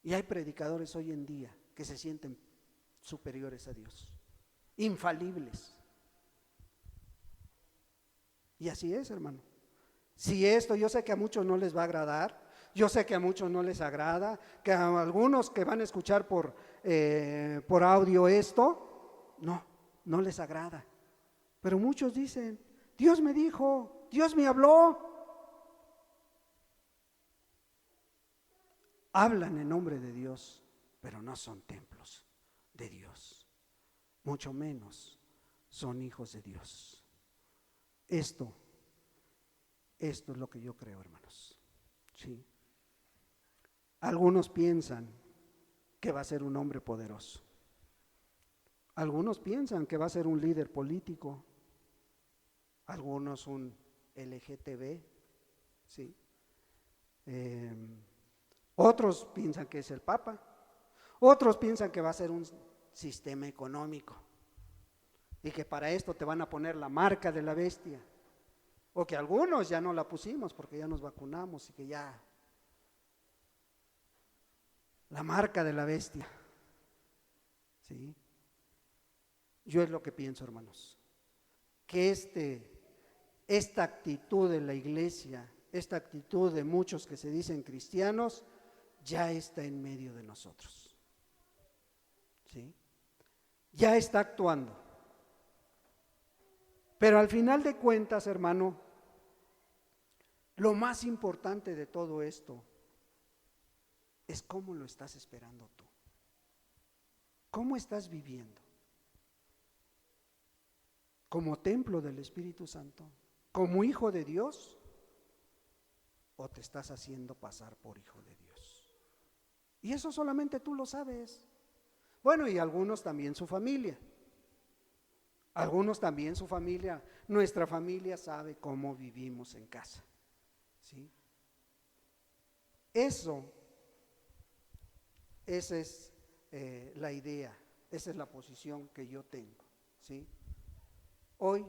Y hay predicadores hoy en día que se sienten superiores a Dios, infalibles. Y así es, hermano. Si esto, yo sé que a muchos no les va a agradar, yo sé que a muchos no les agrada, que a algunos que van a escuchar por audio esto, no les agrada. Pero muchos dicen, Dios me dijo, Dios me habló. Hablan en nombre de Dios, pero no son templos de Dios, mucho menos son hijos de Dios. Esto es lo que yo creo, hermanos. Sí. Algunos piensan que va a ser un hombre poderoso. Algunos piensan que va a ser un líder político. Algunos un LGTB, ¿sí? Otros piensan que es el Papa. Otros piensan que va a ser un sistema económico y que para esto te van a poner la marca de la bestia. O que algunos ya no la pusimos porque ya nos vacunamos y que ya la marca de la bestia. ¿Sí? Yo es lo que pienso, hermanos, que esta actitud de la iglesia, esta actitud de muchos que se dicen cristianos, ya está en medio de nosotros. ¿Sí? Ya está actuando. Pero al final de cuentas, hermano, lo más importante de todo esto es cómo lo estás esperando tú. ¿Cómo estás viviendo? ¿Como templo del Espíritu Santo? ¿Como hijo de Dios? ¿O te estás haciendo pasar por hijo de Dios? Y eso solamente tú lo sabes. Bueno, y algunos también su familia. Algunos también su familia. Nuestra familia sabe cómo vivimos en casa. ¿Sí? Esa es la idea, esa es la posición que yo tengo. ¿Sí? Hoy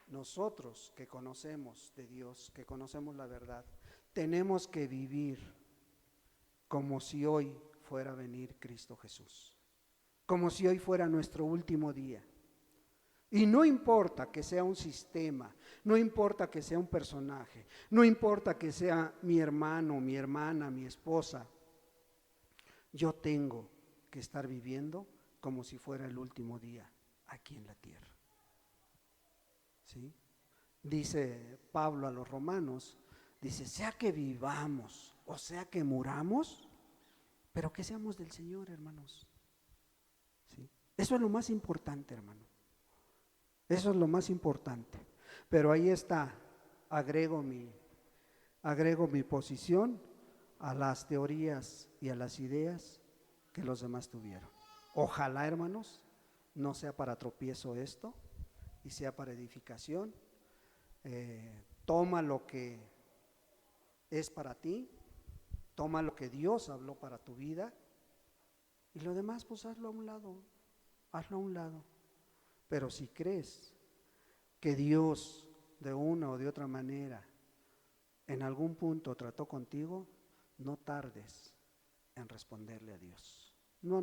nosotros que conocemos de Dios, que conocemos la verdad, tenemos que vivir como si hoy fuera a venir Cristo Jesús, como si hoy fuera nuestro último día. Y no importa que sea un sistema, no importa que sea un personaje, no importa que sea mi hermano, mi hermana, mi esposa, yo tengo que estar viviendo como si fuera el último día aquí en la tierra. ¿Sí? Dice Pablo a los romanos, dice, sea que vivamos o sea que muramos, pero que seamos del Señor, hermanos. ¿Sí? Eso es lo más importante, hermano. Eso es lo más importante. Pero ahí está, agrego mi posición a las teorías y a las ideas que los demás tuvieron. Ojalá, hermanos, no sea para tropiezo esto y sea para edificación. Toma lo que es para ti, toma lo que Dios habló para tu vida y lo demás pues hazlo a un lado, Pero si crees que Dios de una o de otra manera en algún punto trató contigo, no tardes en responderle a Dios, no a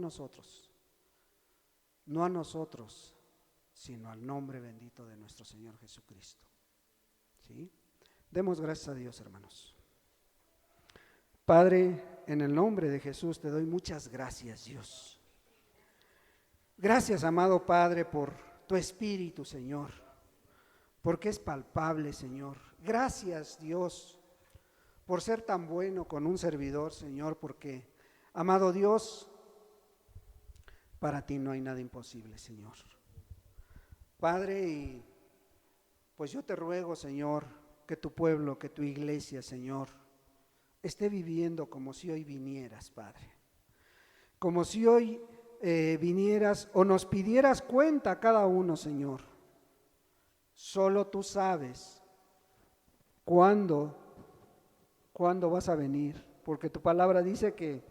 nosotros, sino al nombre bendito de nuestro Señor Jesucristo. ¿Sí? Demos gracias a Dios, hermanos. Padre, en el nombre de Jesús te doy muchas gracias, Dios. Gracias, amado Padre, por tu Espíritu, Señor, porque es palpable, Señor. Gracias, Dios, por ser tan bueno con un servidor, Señor, porque, amado Dios, para ti no hay nada imposible, Señor. Padre, y pues yo te ruego, Señor, que tu pueblo, que tu iglesia, Señor, esté viviendo como si hoy vinieras, Padre. Como si hoy vinieras o nos pidieras cuenta a cada uno, Señor. Solo tú sabes cuándo vas a venir, porque tu palabra dice que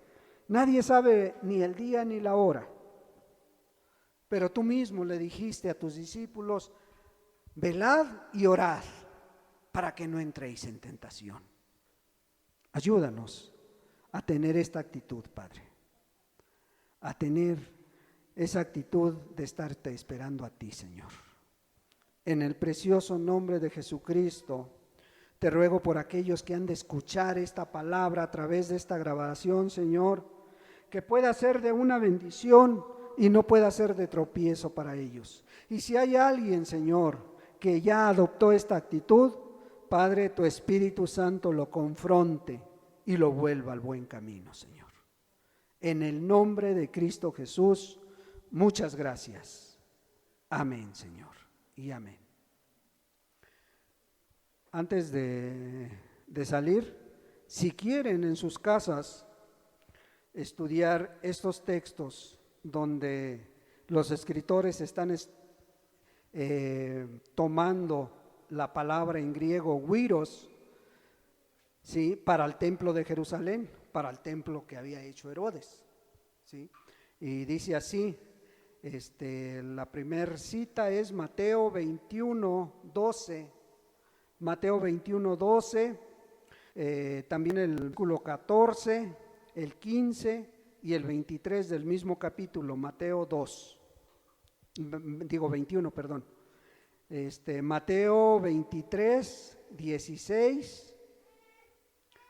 nadie sabe ni el día ni la hora. Pero tú mismo le dijiste a tus discípulos, velad y orad para que no entréis en tentación. Ayúdanos a tener esta actitud, Padre, a tener esa actitud de estarte esperando a ti, Señor. En el precioso nombre de Jesucristo, te ruego por aquellos que han de escuchar esta palabra a través de esta grabación, Señor, que pueda ser de una bendición y no pueda ser de tropiezo para ellos. Y si hay alguien, Señor, que ya adoptó esta actitud, Padre, tu Espíritu Santo lo confronte y lo vuelva al buen camino, Señor. En el nombre de Cristo Jesús, muchas gracias. Amén, Señor, y amén. Antes de salir, si quieren en sus casas estudiar estos textos donde los escritores están tomando la palabra en griego huiros, ¿sí?, para el templo de Jerusalén, para el templo que había hecho Herodes, ¿sí? Y dice así, la primera cita es Mateo 21:12, también el versículo 14, el 15 y el 23 del mismo capítulo, Mateo 21, perdón. Mateo 23, 16,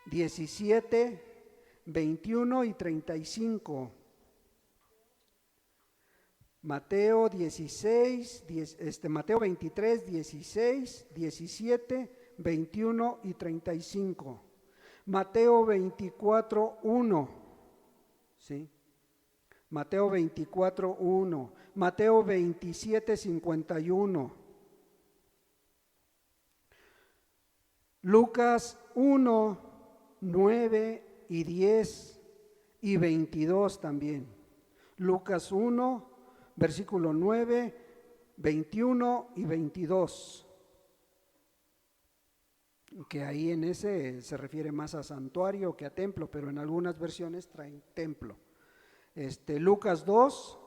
17, 21 y 35. Mateo 23, 16, 17, 21 y 35. Mateo 24, 1. ¿Sí? Mateo 24, 1. Mateo 27, 51. Lucas 1, 9 y 10 y 22 también. Lucas 1, versículo 9, 21 y 22. Que ahí en ese se refiere más a santuario que a templo, pero en algunas versiones traen templo. Lucas 2,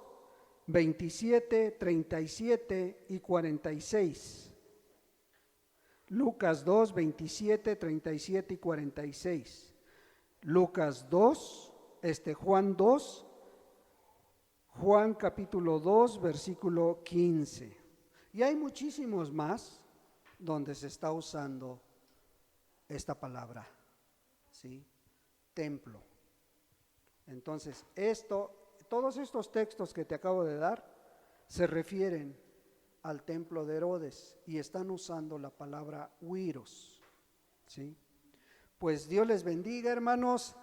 27, 37 y 46. Lucas 2, 27, 37 y 46. Lucas 2, Juan 2, Juan capítulo 2, versículo 15. Y hay muchísimos más donde se está usando esta palabra, ¿sí? Templo. Entonces, esto todos estos textos que te acabo de dar se refieren al templo de Herodes y están usando la palabra huiros, ¿sí? Pues Dios les bendiga, hermanos.